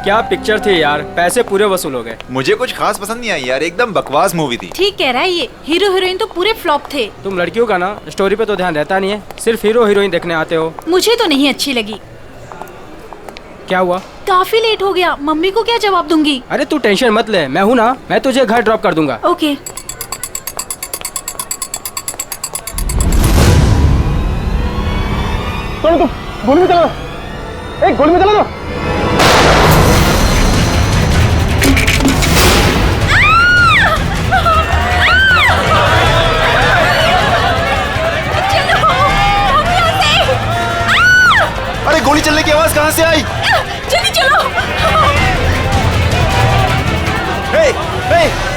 क्या पिक्चर थी यार, पैसे पूरे वसूल हो गए। मुझे कुछ खास पसंद नहीं आई यार, एकदम बकवास मूवी थी। ठीक कह रहा है ये, हीरो हीरोइन तो पूरे फ्लॉप थे। तुम लड़कियों का ना स्टोरी पे तो ध्यान रहता नहीं है, सिर्फ हीरो हीरोइन देखने आते हो। मुझे तो नहीं अच्छी लगी। क्या हुआ? काफी लेट हो गया, मम्मी को क्या जवाब दूंगी? अरे तू टेंशन मत ले, मैं हूँ ना, मैं तुझे घर ड्रॉप कर दूंगा। ओके। तो गोली में चला दो, एक गोली में चला दो। अरे गोली चलने की आवाज कहाँ से आई? जल्दी चलो। हे,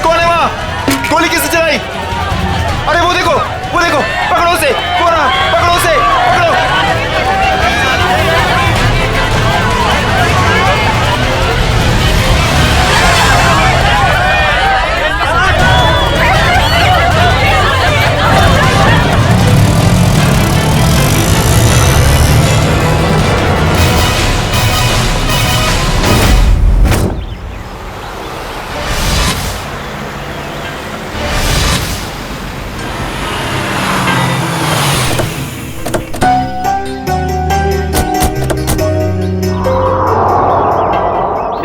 कौन है वहाँ? गोली किसने चलाई? अरे वो देखो, पकड़ो उसे, पकड़ो उसे, पकड़ो।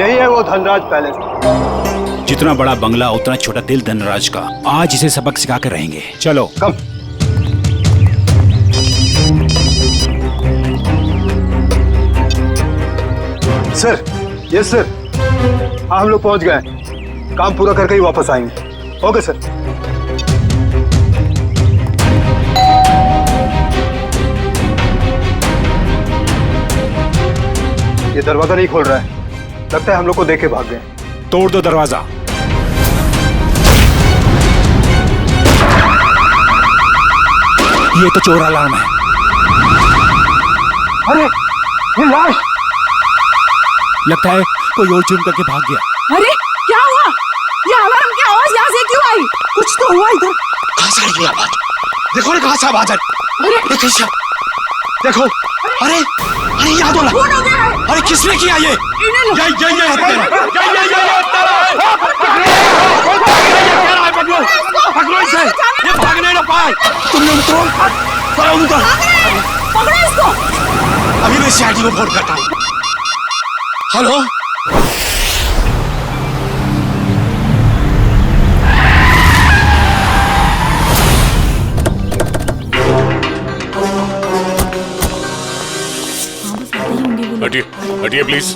यही है वो धनराज पैलेस। जितना बड़ा बंगला उतना छोटा दिल धनराज का। आज इसे सबक सिखा कर रहेंगे। चलो कम। Sir, yes sir. हाँ, हम लोग पहुंच गए। काम पूरा करके ही वापस आएंगे। Okay sir. ये दरवाजा नहीं खोल रहा है, लगता है हम लोग को देख के भाग गए। तोड़ दो दरवाजा। ये तो चोर अलार्म है। अरे ये लाश! लगता है कोई और जुर्म करके भाग गया। अरे क्या हुआ? ये अलार्म की आवाज यहाँ से क्यों आई? कुछ तो हुआ इधर। कहाँ से आई ये आवाज? देखो ना कहाँ से आवाज आई। देखो, अरे याद हो रहा। अरे किसने किया ये? पकड़ो इसे, ये भागने ना पाए। तुम लोग पकड़ो इसको। अभी मैं सीआईडी को फोन करता हूँ। हेलो, हटिए प्लीज।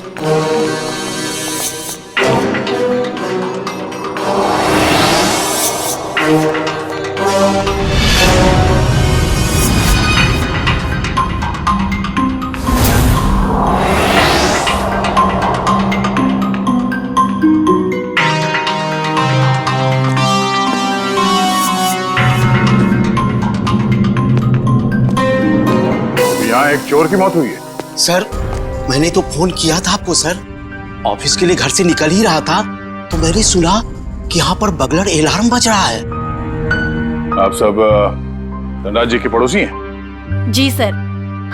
यहाँ एक चोर की मौत हुई है। सर, मैंने तो फोन किया था आपको सर। ऑफिस के लिए घर से निकल ही रहा था तो मैंने सुना कि यहाँ पर बगलर अलार्म बज रहा है। आप सब धनराज जी के पड़ोसी हैं? जी सर,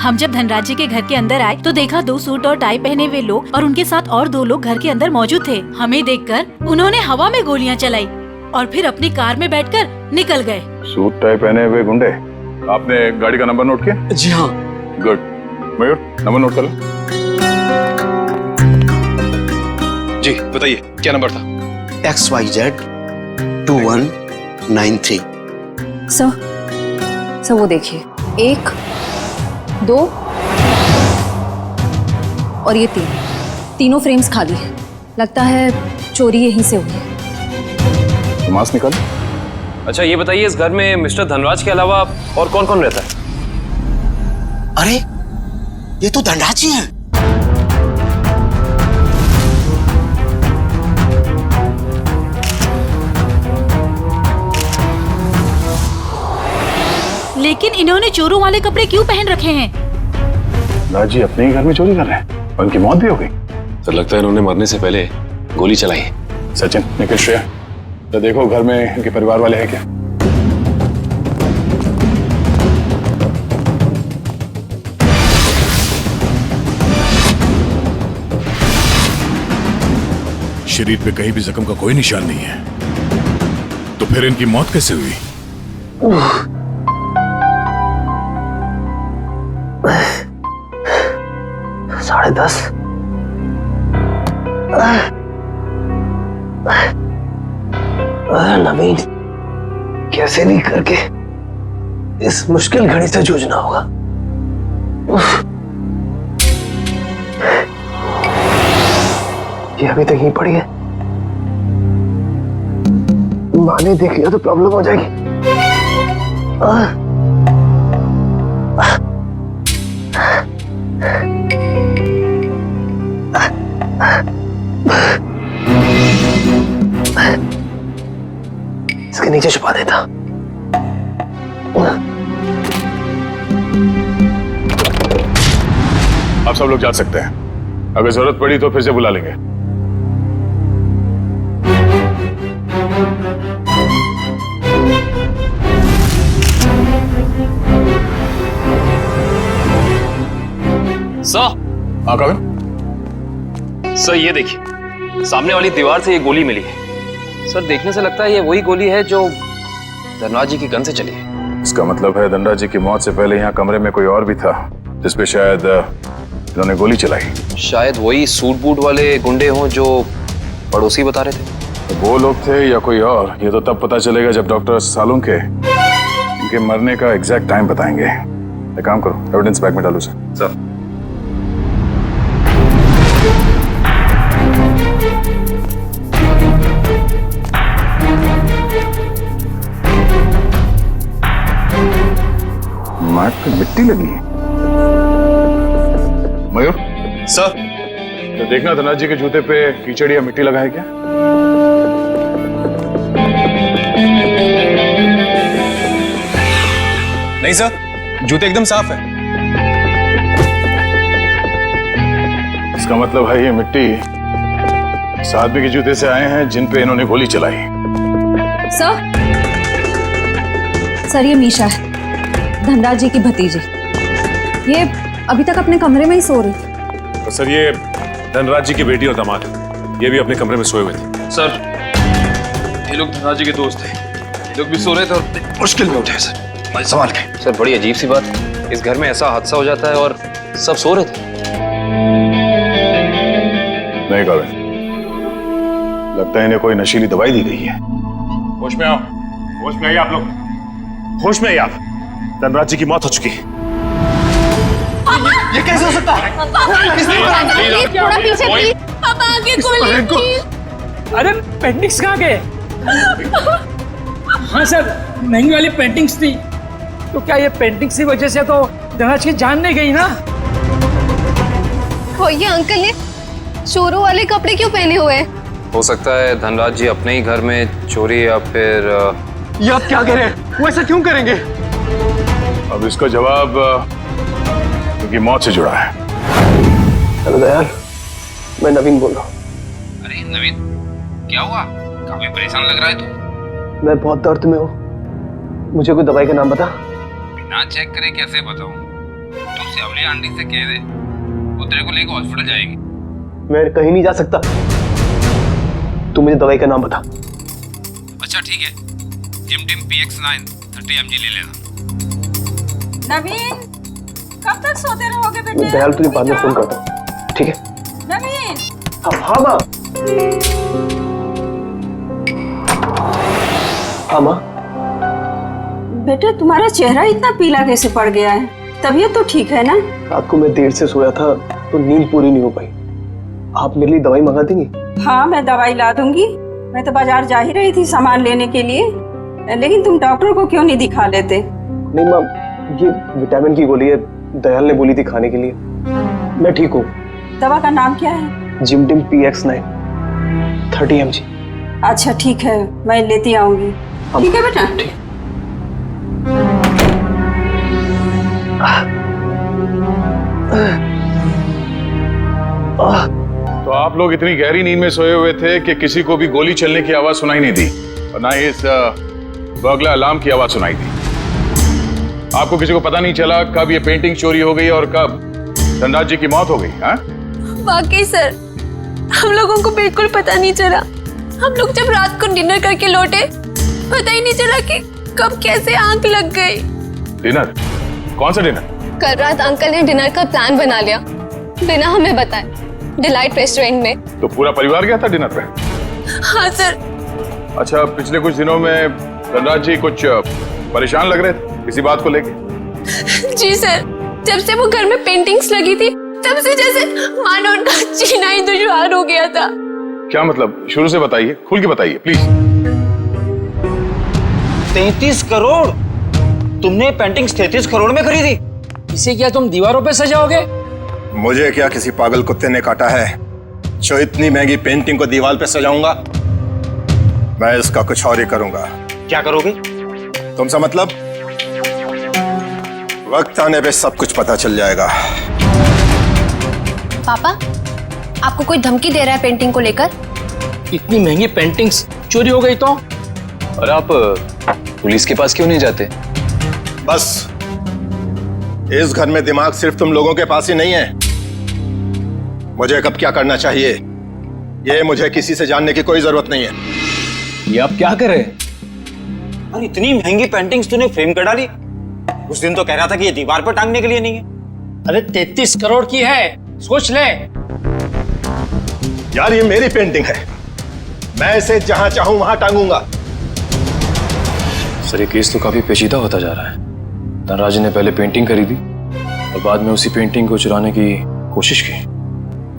हम जब धनराज जी के घर के अंदर आए तो देखा 2 सूट और टाई पहने हुए लोग और उनके साथ और 2 लोग घर के अंदर मौजूद थे। हमें देखकर उन्होंने हवा में गोलियां चलाई और फिर अपनी कार में बैठकर निकल गए। सूट टाई पहने हुए गुंडे। आपने गाड़ी का नंबर नोट किया? जी हाँ। गुड। मयूर, नंबर नोट कर लो। जी बताइए, क्या नंबर था? XYZ 2193। सर वो देखिए, 1 2 और ये 3, तीनों फ्रेम्स खाली है। लगता है चोरी यहीं से हुई है। तो मास्क निकाल। अच्छा ये बताइए, इस घर में मिस्टर धनराज के अलावा और कौन कौन रहता है? अरे ये तो धनराज जी हैं। लेकिन इन्होंने चोरों वाले कपड़े क्यों पहन रखे हैं? धनराज जी अपने ही घर में चोरी कर रहे हैं। उनकी मौत भी हो गई। तो लगता है इन्होंने मरने से पहले गोली चलाई है। सचिन, निखिल, श्रेया, तो देखो घर में इनके परिवार वाले हैं क्या? शरीर पे कहीं भी जख्म का कोई निशान नहीं है, तो फिर इनकी मौत कैसे हुई? साढ़े 10। नवीन, कैसे भी करके इस मुश्किल घड़ी से जूझना होगा। ये अभी तक यहीं पड़ी है, माँ ने देख लिया तो प्रॉब्लम हो जाएगी। इसके नीचे छुपा देता। आप सब लोग जा सकते हैं, अगर जरूरत पड़ी तो फिर से बुला लेंगे। सर, हाँ कविन? सर ये देखिए, सामने वाली दीवार से ये गोली मिली है। सर देखने से लगता है ये वही गोली है जो धनराज जी की गन से चली है। इसका मतलब है धनराज जी की मौत से पहले यहाँ कमरे में कोई और भी था जिसपे शायद इन्होंने गोली चलाई। शायद वही सूट बूट वाले गुंडे हों जो पड़ोसी बता रहे थे। तो वो लोग थे या कोई और, ये तो तब पता चलेगा जब डॉक्टर सालुंके के इनके मरने का एग्जैक्ट टाइम बताएंगे। एक काम करो, एविडेंस बैग में डालो सर। मार्क पे मिट्टी लगी है। मयूर सर, तो देखना धनराज जी के जूते पे कीचड़ या मिट्टी लगा है क्या? नहीं सर, जूते एकदम साफ है। इसका मतलब है ये मिट्टी इस आदमी के जूते से आए हैं जिन पे इन्होंने गोली चलाई। सर ये मीशा है, धनराज जी की भतीजी। ये अभी तक अपने कमरे में ही सो रही थी। तो सर ये धनराज जी की बेटी और दामाद है, ये भी अपने कमरे में सोए हुए थे। सर ये लोग धनराज जी के दोस्त थे, ये लोग भी सो रहे थे और मुश्किल में उठे सर, मैं संभाल के। सर बड़ी अजीब सी बात, इस घर में ऐसा हादसा हो जाता है और सब सो रहे थे। नहीं कविन, लगता है इन्हें कोई नशीली दवाई दी गई है। होश में आओ, होश में आइए आप लोग, होश में आइए आप। धनराज जी की मौत हो चुकी है। ये कैसे हो सकता है? थोड़ा पीछे प्लीज। पापा आगे गोली प्लीज। अरे पेंटिंग्स कहाँ गए? हाँ सर, महंगी वाली पेंटिंग्स थी। तो क्या ये पेंटिंग्स की वजह से तो धनराज की जान नहीं गई ना? वो ये अंकल ने चोरों वाले कपड़े क्यों पहने हुए हैं? हो सकता है धनराज जी अपने ही घर में चोरी या फिर ये आप क्या कह रहे हैं? वो ऐसा क्यों करेंगे? अब इसका जवाब उनकी मौत से जुड़ा है। हेलो दयाल, मैं नवीन बोल रहा हूँ। अरे नवीन, क्या हुआ? काफी परेशान लग रहा है तू। मैं बहुत दर्द में हूँ, मुझे कोई दवाई का नाम बता। बिना चेक करे कैसे बताऊं? तू सेवली आंटी से कह दे, वो तेरे को लेकर हॉस्पिटल जाएगी। मैं कहीं नहीं जा सकता, तू मुझे दवाई का नाम बता। अच्छा ठीक है, जिम PX9 30 mg ले लेना। नवीन, कब तक सोते रहोगे बेटे? दयाल तुझे बाद में फोन करता हूँ, ठीक है? नवीन, हाँ माँ। हाँ माँ। बेटा तुम्हारा चेहरा इतना पीला कैसे पड़ गया है? तबीयत तो ठीक है ना? रात को मैं देर से सोया था तो नींद पूरी नहीं हो पाई। आप मेरे लिए दवाई मंगा देंगी? हाँ मैं दवाई ला दूंगी। मैं तो बाजार जा ही रही थी सामान लेने के लिए, लेकिन तुम डॉक्टर को क्यों नहीं दिखा लेते? नहीं माँ, ये विटामिन की गोली है, दयाल ने बोली थी खाने के लिए। मैं ठीक हूँ। दवा का नाम क्या है? जिमटिम PX9 30 mg। अच्छा ठीक है, मैं लेती आऊंगी। ठीक है बेटा। तो आप लोग इतनी गहरी नींद में सोए हुए थे कि किसी को भी गोली चलने की आवाज सुनाई नहीं दी और ना ही इस बर्गला अलार्म की आवाज सुनाई दी। आपको किसी को पता नहीं चला कब ये पेंटिंग चोरी हो गई और कब धनराज जी की मौत हो गई? हाँ? वाकई सर, हम लोगों को बिल्कुल पता नहीं चला। हम लोग जब रात को डिनर करके लौटे, पता ही नहीं चला कि कब कैसे आंख लग गई। डिनर? कौन सा डिनर? कल रात अंकल ने डिनर का प्लान बना लिया बिना हमें बताए, डिलाइट रेस्टोरेंट में। तो पूरा परिवार गया था डिनर पे? हाँ सर। अच्छा, पिछले कुछ दिनों में धनराज जी कुछ परेशान लग रहे थे किसी बात को लेके? जी सर, जब से वो घर में पेंटिंग्स लगी थी तब से जैसे मानो उनका जीना ही दुश्वार हो गया था। क्या मतलब? शुरू से बताइए, खुल के बताइए प्लीज। 33 करोड़? तुमने पेंटिंग्स 33 करोड़ में खरीदी? इसे क्या तुम दीवारों पे सजाओगे? मुझे क्या किसी पागल कुत्ते ने काटा है जो इतनी महंगी पेंटिंग को दीवार पे सजाऊंगा? मैं इसका कुछ और ही करूंगा। क्या करोगे? तुमसे मतलब? वक्त आने पे सब कुछ पता चल जाएगा। पापा, आपको कोई धमकी दे रहा है पेंटिंग को लेकर? इतनी महंगी पेंटिंग्स चोरी हो गई तो? और आप पुलिस के पास क्यों नहीं जाते? बस, इस घर में दिमाग सिर्फ तुम लोगों के पास ही नहीं है। मुझे कब क्या करना चाहिए ये मुझे किसी से जानने की कोई जरूरत नहीं है। ये आप क्या कर रहे हैं? और इतनी महंगी पेंटिंग्स तूने फ्रेम कर डाली? उस दिन तो कह रहा था कि ये दीवार पर टांगने के लिए नहीं है। अरे 33 करोड़ की है, सोच ले। यार ये मेरी पेंटिंग है, मैं इसे जहां चाहूं वहां टांगूंगा। सर, ये केस तो काफी पेचीदा होता जा रहा है। धनराज ने पहले पेंटिंग खरीदी और बाद में उसी पेंटिंग को चुराने की कोशिश की।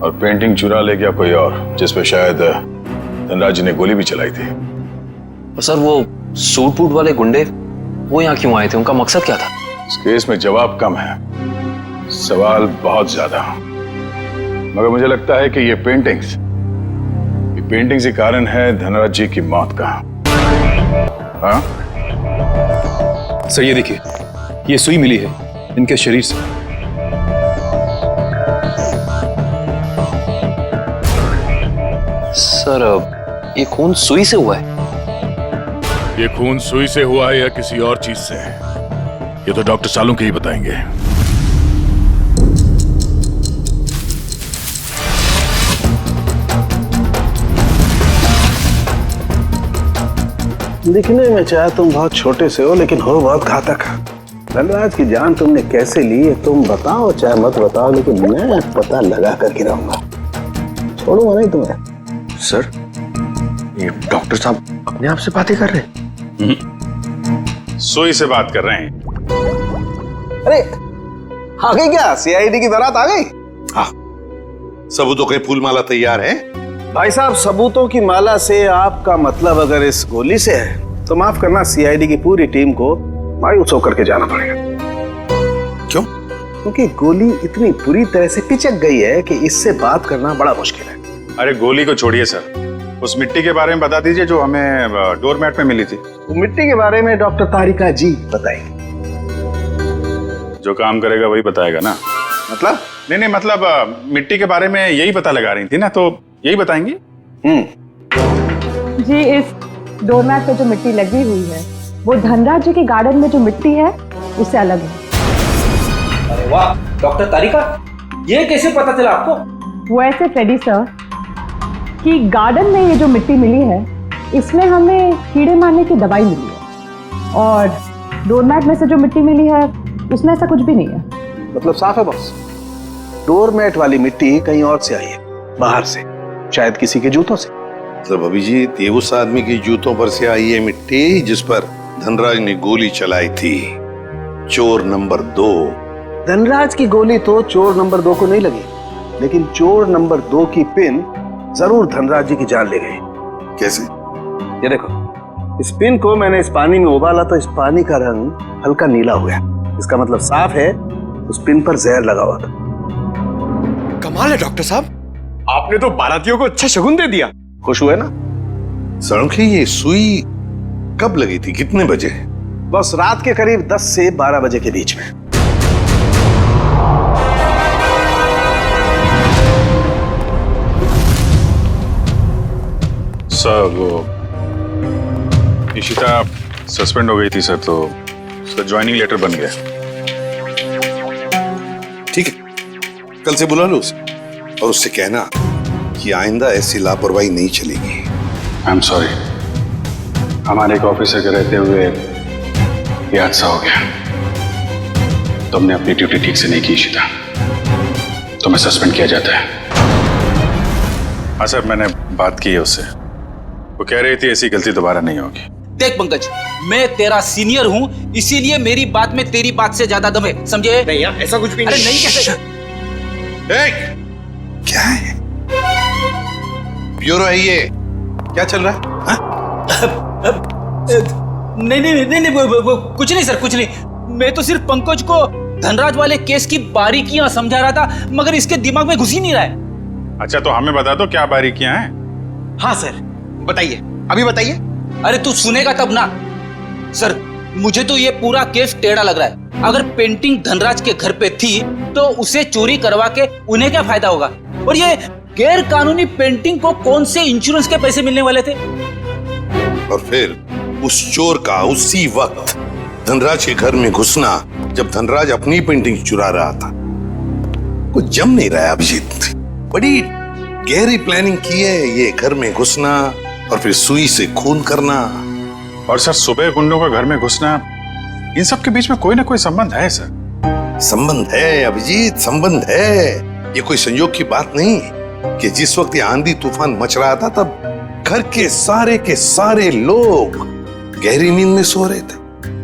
और पेंटिंग चुरा ले गया कोई और, जिसपे शायद धनराज ने गोली भी चलाई थी। और सर, वो सूट बूट वाले गुंडे वो यहाँ क्यों आए थे? उनका मकसद क्या था? इस केस में जवाब कम है, सवाल बहुत ज्यादा। मगर मुझे लगता है कि ये पेंटिंग्स ही कारण है धनराज जी की मौत का। हाँ सर, ये देखिए, ये सुई मिली है इनके शरीर से। सर, ये खून सुई से हुआ है? ये खून सुई से हुआ है या किसी और चीज से, ये तो डॉक्टर सालुंके ही बताएंगे। दिखने में चाहे तुम बहुत छोटे से हो, लेकिन हो बहुत घातक। धनराज की जान तुमने कैसे ली है तुम बताओ, चाहे मत बताओ, लेकिन मैं पता लगा कर गिराऊंगा, छोड़ूंगा नहीं तुम्हें। सर, ये डॉक्टर साहब अपने आप से बातें कर रहे हैं? सुई से बात कर रहे हैं। अरे आ गई क्या? सीआईडी की बारात आ गई? हाँ, सबूतों के फूल माला तैयार है। भाई साहब, सबूतों की माला से आपका मतलब अगर इस गोली से है तो माफ करना, सीआईडी की पूरी टीम को मायूस होकर के जाना पड़ेगा। क्यों? क्योंकि गोली इतनी बुरी तरह से पिचक गई है कि इससे बात करना बड़ा मुश्किल है। अरे गोली को छोड़िए सर, उस मिट्टी के बारे में बता दीजिए जो हमें डोरमैट में मिली थी। तो मिट्टी के बारे में डॉक्टर तारिका जी बताएंगे। जो काम करेगा वही बताएगा ना? मतलब? नहीं, मतलब मिट्टी के बारे में यही पता लगा रही थी ना, तो यही बताएंगी। जी, इस डोरमैट पे जो मिट्टी लगी हुई है वो धनराज जी के गार्डन में जो मिट्टी है उससे अलग है। अरे वाह डॉक्टर तारिका, ये कैसे पता चला आपको? वो ऐसे फ्रेडी सर कि गार्डन में ये जो मिट्टी मिली है इसमें हमें कीड़े मारने की दवाई मिली है, और डोरमैट में से जो मिट्टी मिली है उसमें ऐसा कुछ भी नहीं है। मतलब साफ है बॉस, डोरमैट वाली मिट्टी कहीं और से आई है, बाहर से, शायद किसी के जूतों से। मतलब अभिजीत, ये उस आदमी की जूतों पर से आई है मिट्टी जिस पर धनराज ने गोली चलाई थी, चोर नंबर 2। धनराज की गोली तो चोर नंबर 2 को नहीं लगी, लेकिन चोर नंबर 2 की पिन जरूर धनराज जी की जान ले गई। कैसे? ये देखो, इस पिन को मैंने इस पानी में उबाला तो इस पानी का रंग हल्का नीला हो गया। इसका मतलब साफ है उस पिन पर जहर लगा हुआ था। कमाल है डॉक्टर साहब, आपने तो बारातियों को अच्छा शगुन दे दिया। खुश हुए ना? सड़की, ये सुई कब लगी थी, कितने बजे? बस रात के करीब 10 से 12 बजे के बीच में। सर, वो इशिता सस्पेंड हो गई थी सर, तो उसका ज्वाइनिंग लेटर बन गया। ठीक है, कल से बुला लो उसे और उससे कहना कि आइंदा ऐसी लापरवाही नहीं चलेगी। आई एम सॉरी, हमारे एक ऑफिसर के रहते हुए ये हादसा हो गया। तुमने अपनी ड्यूटी ठीक से नहीं की इशिता, तुम्हें सस्पेंड किया जाता है। हाँ सर, मैंने बात की है उससे, वो कह रही थी ऐसी गलती दोबारा नहीं होगी। देख पंकज, मैं तेरा सीनियर हूं, इसीलिए मेरी बात में तेरी बात से ज्यादा दम है, समझे? नहीं यार, ऐसा कुछ भी नहीं। अरे नहीं कैसे? क्या है? ब्यूरो है ये, क्या चल रहा है? नहीं, वो कुछ नहीं सर, कुछ नहीं। मैं तो सिर्फ पंकज को धनराज वाले केस की बारीकियां समझा रहा था, मगर इसके दिमाग में घुस ही नहीं रहा है। अच्छा, तो हमें बता दो क्या बारीकियां हैं। हाँ सर, बताइए, अभी बताइए। अरे तू सुनेगा तब ना। सर, मुझे तो ये पूरा केस टेढ़ा लग रहा है। अगर पेंटिंग धनराज के घर पे थी तो उसे चोरी करवा के उन्हें क्या फायदा होगा? और ये गैर कानूनी पेंटिंग को कौन से इंश्योरेंस के पैसे मिलने वाले थे? और फिर उस चोर का उसी वक्त धनराज के घर में घुसना, जब धनराज अपनी पेंटिंग चुरा रहा था। कुछ जम नहीं रहा है अभिजीत। बड़ी गहरी प्लानिंग की है ये घर में घुसना और फिर सुई से खून करना। और सर, सुबह गुंडों का घर में घुसना, इन सब के बीच में कोई ना कोई संबंध है सर। संबंध है अभिजीत, संबंध है। ये कोई संयोग की बात नहीं कि जिस वक्त ये आंधी तूफान मच रहा था तब घर के सारे लोग गहरी नींद में सो रहे थे,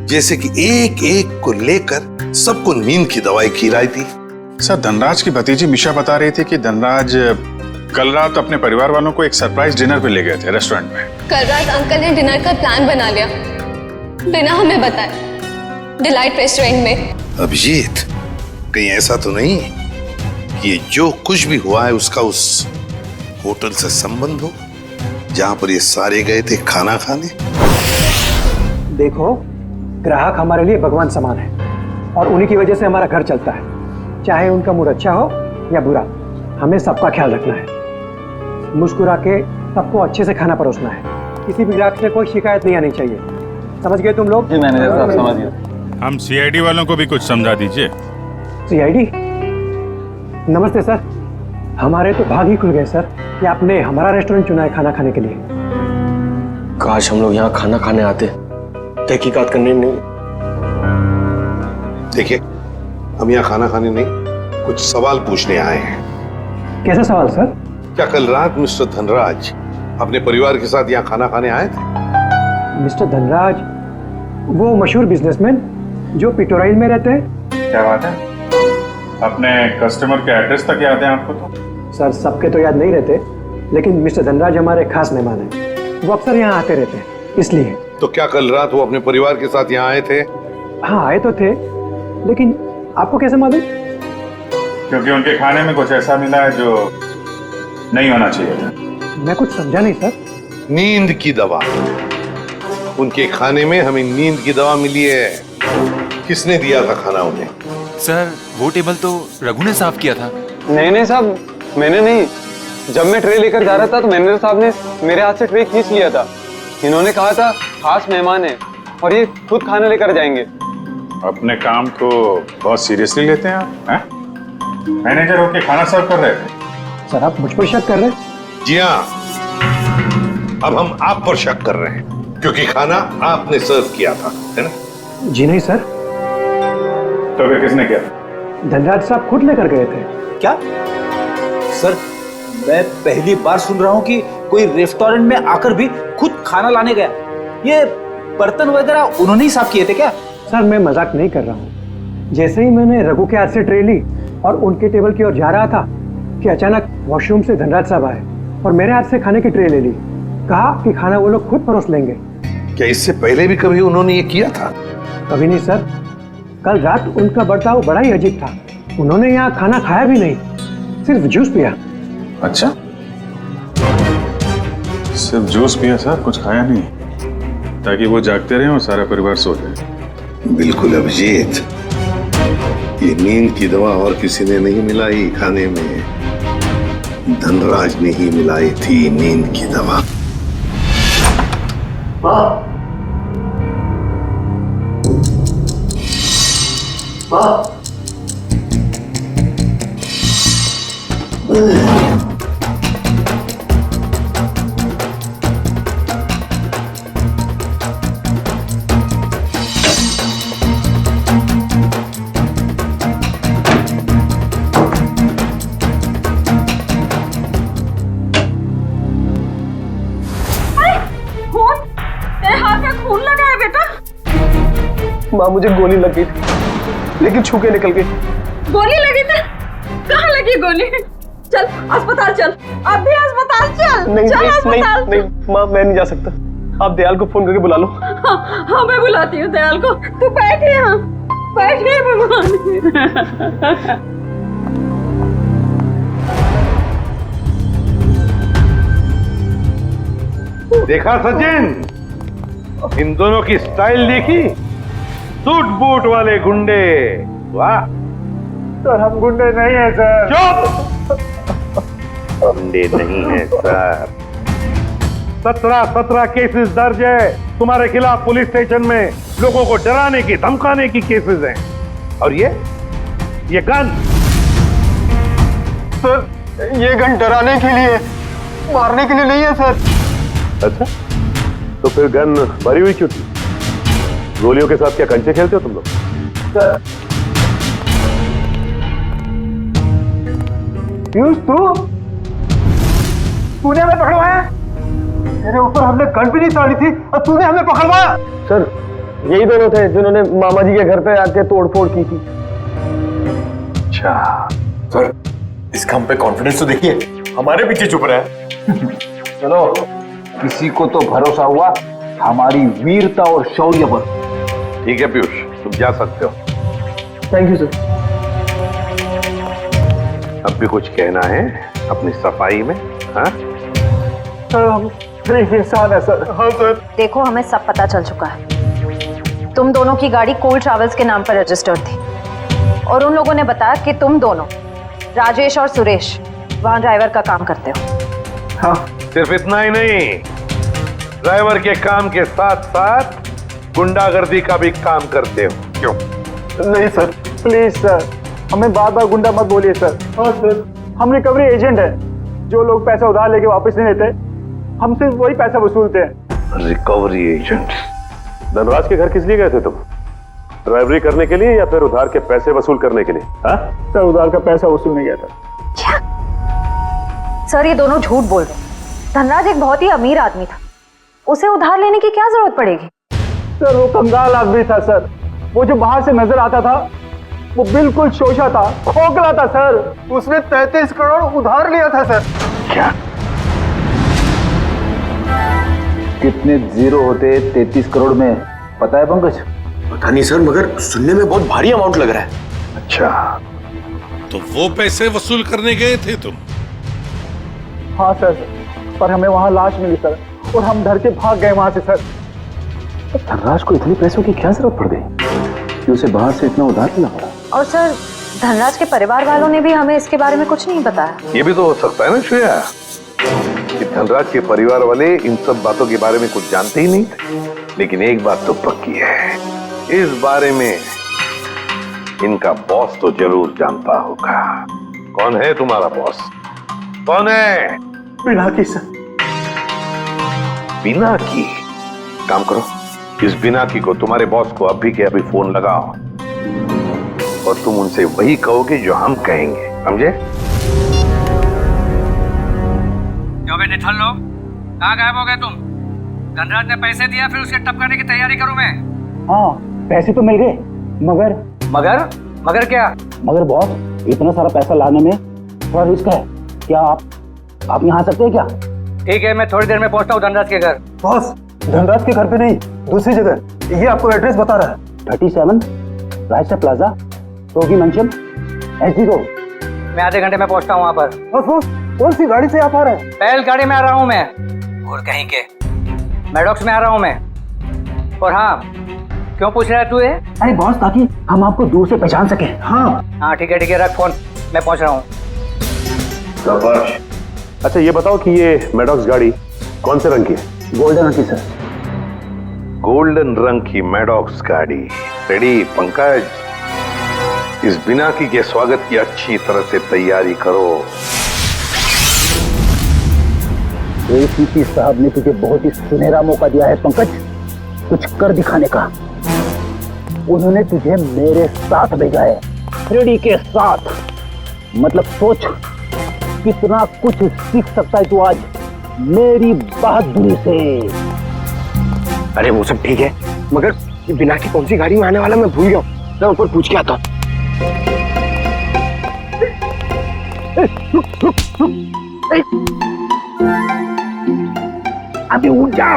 जैसे कि एक एक को लेकर सबको नींद की दवाई खिलाई थी। सर, धनराज की भतीजी मिशा बता रही थी कि धनराज कल रात अपने परिवार वालों को एक सरप्राइज डिनर पे ले गए थे रेस्टोरेंट में। कल रात अंकल ने डिनर का प्लान बना लिया बिना हमें बताए, डिलाइट रेस्टोरेंट में। अभिजीत, कहीं ऐसा तो नहीं कि ये जो कुछ भी हुआ है उसका उस होटल से संबंध हो जहां पर ये सारे गए थे खाना खाने? देखो, ग्राहक हमारे लिए भगवान समान है और उन्हीं की वजह से हमारा घर चलता है। चाहे उनका मूड अच्छा हो या बुरा, हमें सबका ख्याल रखना है। मुस्कुरा के सबको अच्छे से खाना परोसना है। किसी भी ग्राहक से कोई शिकायत नहीं आनी चाहिए। समझ गए तुम लोग? जी मैनेजर साहब, समझ गए। हम सीआईडी वालों को भी कुछ समझा दीजिए। सीआईडी? नमस्ते सर, हमारे तो भाग ही खुल गए सर कि आपने हमारा रेस्टोरेंट चुना है खाना खाने के लिए। काश हम लोग यहाँ खाना खाने आते, तहकीकात करने नहीं। देखिए, हम यहाँ खाना खाने नहीं, कुछ सवाल पूछने आए हैं। कैसा सवाल सर? क्या कल रात मिस्टर धनराज अपने परिवार के साथ यहाँ खाना खाने आए थे? मिस्टर धनराज, वो मशहूर बिजनेसमैन जो पिटोराइल में रहते हैं। क्या बात है? अपने कस्टमर के एड्रेस तक याद है आपको? तो सर, सबके तो याद नहीं रहते, लेकिन मिस्टर धनराज हमारे खास मेहमान हैं। वो अक्सर यहाँ आते रहते हैं, इसलिए। तो क्या कल रात वो अपने परिवार के साथ यहाँ आए थे? हाँ, आए तो थे, लेकिन आपको कैसे मालूम? क्योंकि उनके खाने में कुछ ऐसा मिला है जो नहीं होना चाहिए था। मैं कुछ समझा नहीं सर। नींद की दवा। उनके खाने में हमें नींद की दवा मिली है। किसने दिया था खाना उन्हें? सर, वो टेबल तो रघु ने साफ किया था। नहीं साहब, मैंने नहीं। जब मैं ट्रे लेकर जा रहा था तो मैनेजर साहब ने मेरे हाथ से ट्रे खींच लिया था। इन्होंने कहा था खास मेहमान है और ये खुद खाना लेकर जाएंगे। अपने काम को बहुत सीरियसली लेते हैं आप, हैं? मैनेजर होके खाना सर्व कर रहे थे। सर, आप मुझ पर शक कर रहे हैं? जी हाँ, अब हम आप पर शक कर रहे हैं क्योंकि खाना आपने सर्व किया था, है ना? जी नहीं सर। तो फिर किसने किया? धनराज साहब खुद लेकर गए थे। क्या? सर, मैं पहली बार सुन रहा हूँ कि कोई रेस्टोरेंट में आकर भी खुद खाना लाने गया। ये बर्तन वगैरह उन्होंने ही साफ किए थे क्या? सर, मैं मजाक नहीं कर रहा हूँ। जैसे ही मैंने रघु के हाथ से ट्रे ली और उनके टेबल की ओर जा रहा था कि अचानक वॉशरूम से धनराज साहब आए और मेरे हाथ से खाने की ट्रे ले ली। कहा कि खाना वो लोग खुद परोस लेंगे। क्या इससे पहले भी कभी उन्होंने ये किया था? कभी नहीं सर। कल रात उनका बर्ताव बड़ा ही अजीब था। उन्होंने यहाँ खाना खाया भी नहीं, सिर्फ जूस पिया। अच्छा, सिर्फ जूस पिया सर, कुछ खाया नहीं, ताकि वो जागते रहे और सारा परिवार सो जाए। बिल्कुल अभिजीत, ये नींद की दवा और किसी ने नहीं मिलाई खाने में, धनराज ने ही मिलाई थी नींद की दवा। माँ मुझे गोली लग गई थी, लेकिन छू के निकल गई। गोली लगी थी? कहाँ लगी गोली? चल अस्पताल चल, अब भी अस्पताल चल। नहीं चल नहीं अस्पताल। नहीं माँ, मैं नहीं जा सकता। आप दयाल को फोन करके बुला लो। हाँ मैं बुलाती हूँ दयाल को। तू बैठ यहाँ, बैठ भगवान। देखा सचिन, इन दोनों की स्टाइल देखी? सूट बूट वाले गुंडे। वाह सर, हम गुंडे नहीं है सर। चुप! गुंडे नहीं है सर। 17 केसेस दर्ज है तुम्हारे खिलाफ पुलिस स्टेशन में। लोगों को डराने की धमकाने की केसेस हैं। और ये गन? सर, ये गन डराने के लिए, मारने के लिए नहीं है सर। अच्छा, तो फिर गन भरी हुई क्यों थी? गोलियों के साथ क्या कंचे खेलते हो तुम लोग? सर, पीयूष तूने हमें पकड़वाया? तेरे ऊपर हमने गन भी नहीं ताड़ी थी और तूने हमें पकड़वाया? सर यही दोनों थे जिन्होंने मामा जी के घर पे आके तोड़फोड़ की थी। अच्छा सर, इसका हम पे कॉन्फिडेंस तो देखिए, हमारे पीछे चुप रहा है। चलो, किसी को तो भरोसा हुआ हमारी वीरता और शौर्य पर। ठीक है पीयूष, तुम जा सकते हो। Thank you sir. अब भी कुछ कहना है अपनी सफाई में? हाँ सर, हम ठीक इंसान है सर। हाँ सर। देखो, हमें सब पता चल चुका है। तुम दोनों की गाड़ी कोल ट्रैवल्स के नाम पर रजिस्टर्ड थी और उन लोगों ने बताया कि तुम दोनों, राजेश और सुरेश, वहां ड्राइवर का काम करते हो। हाँ, सिर्फ इतना ही नहीं, ड्राइवर के काम के साथ साथ गुंडागर्दी का भी काम करते हो। क्यों? नहीं सर, प्लीज सर, हमें बार बार गुंडा मत बोलिए सर। हाँ सर, हम रिकवरी एजेंट है। जो लोग पैसा उधार लेके वापस नहीं लेते, हम सिर्फ वही पैसा वसूलते हैं। Recovery agent? धनराज के घर किस लिए गए थे तुम? ड्राइवरी करने के लिए या फिर उधार के पैसे वसूल करने के लिए? हाँ सर, उधार का पैसा वसूलने गया था। क्या? सर, ये दोनों झूठ बोल रहे हैं। धनराज एक बहुत ही अमीर आदमी था, उसे उधार लेने की क्या जरूरत पड़ेगी? सर, वो कंगाल आदमी था सर। वो जो बाहर से नजर आता था, वो बिल्कुल शोषा था, खोखला था सर। उसने 33 करोड़ उधार लिया था सर। क्या? कितने जीरो होते 33 करोड़ में, पता है पंकज? पता नहीं सर, मगर सुनने में बहुत भारी अमाउंट लग रहा है। अच्छा, तो वो पैसे वसूल करने गए थे तुम? हाँ सर, पर हमें वहां लाश मिली सर और हम डर के भाग गए वहां से सर। धनराज को इतने पैसों की क्या जरूरत पड़ गई कि उसे बाहर से इतना उधार लेना पड़ा? और सर, धनराज के परिवार वालों ने भी हमें इसके बारे में कुछ नहीं बताया। ये भी तो हो सकता है ना श्रेया, कि धनराज के परिवार वाले इन सब बातों के बारे में कुछ जानते ही नहीं थे। लेकिन एक बात तो पक्की है, इस बारे में इनका बॉस तो जरूर जानता होगा। कौन है तुम्हारा बॉस? कौन है? पिनाकी सर। पिनाकी? काम करो, इस पिनाकी को, तुम्हारे बॉस को अभी के अभी फोन लगाओ और तुम उनसे वही कहोगे जो हम कहेंगे, समझे? क्यों बे निठल्लो, कहाँ गायब हो गए तुम? धनराज ने पैसे दिया, फिर उसके टपकाने की तैयारी करूं मैं? हाँ, पैसे तो मिल गए, मगर क्या? मगर बॉस, इतना सारा पैसा लाने में थोड़ा रिस्क है। क्या आप यहाँ आ सकते हैं क्या? ठीक है, मैं थोड़ी देर में पहुंचता हूँ धनराज के घर। बॉस, धनराज के घर पे नहीं, दूसरी जगह। ये आपको एड्रेस बता रहा है। 37 रायसा प्लाजा, रोगी मंचन, एसडी रोड। मैं आधे घंटे में पहुंचता हूँ वहाँ पर। बॉस, कौन सी गाड़ी से आप आ रहे हैं? बैल गाड़ी में आ रहा हूँ मैं। और कहीं के मैडॉक्स में आ रहा हूँ मैं। और हाँ, क्यों पूछ रहा है तू ये? अरे बॉस, ताकि हम आपको दूर से पहचान सके। हाँ ठीक है, रख फोन, मैं पहुंच रहा हूँ। अच्छा ये बताओ कि ये मैडॉक्स गाड़ी कौन से रंग की है? गोल्डन रंग की सर। गोल्डन रंग की मैडॉक्स गाड़ी रेडी? पंकज, इस बिनाकी के स्वागत की अच्छी तरह से तैयारी करो। एसीपी साहब ने तुझे बहुत ही सुनहरा मौका दिया है पंकज, कुछ कर दिखाने का। उन्होंने तुझे मेरे साथ भेजा है, रेडी के साथ। मतलब सोच कितना कुछ सीख सकता है तू आज मेरी बहादुरी से। अरे वो सब ठीक है, मगर बिना की कौन सी गाड़ी में आने वाला मैं भूल गया हूँ। मैं ऊपर पूछ के आता हूँ। अभी उठ जा,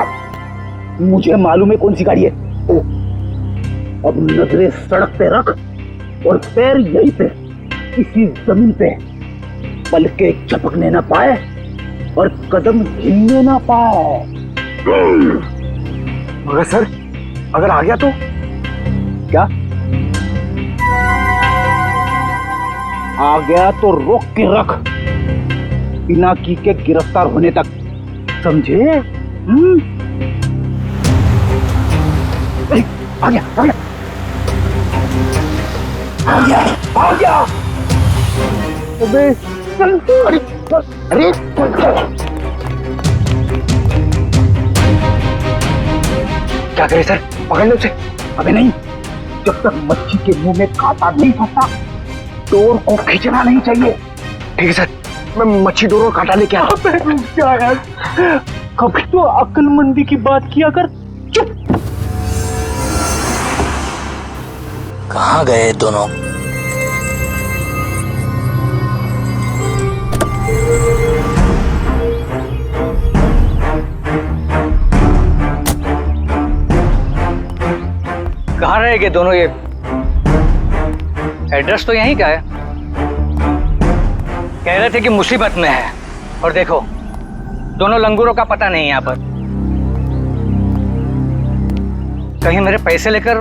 मुझे मालूम है कौन सी गाड़ी है। ओ, अब नजरें सड़क पे रख और पैर यहीं पे इसी जमीन पे, पलके झपकने ना पाए और कदम हिलने ना पाए। मगर सर, अगर आ गया तो क्या? आ गया तो रोक के रख, बिना की के गिरफ्तार होने तक, समझे? आ गया, आ गया, आ गया, आ गया। अबे चल, अरे अरे क्या करे सर, पकड़ लो उसे। अबे नहीं, जब तक मच्छी के मुंह में कांटा नहीं फंसता डोर को खींचना नहीं चाहिए। ठीक है सर, मैं मच्छी डोर और कांटा लेके आता हूं। क्या यार, कभी तो अक्लमंदी की बात किया कर। चुप। कहाँ गए दोनों? कहाँ रह गए दोनों? ये एड्रेस तो यहीं का है। कह रहे थे कि मुसीबत में है, और देखो दोनों लंगूरों का पता नहीं है यहाँ पर। कहीं मेरे पैसे लेकर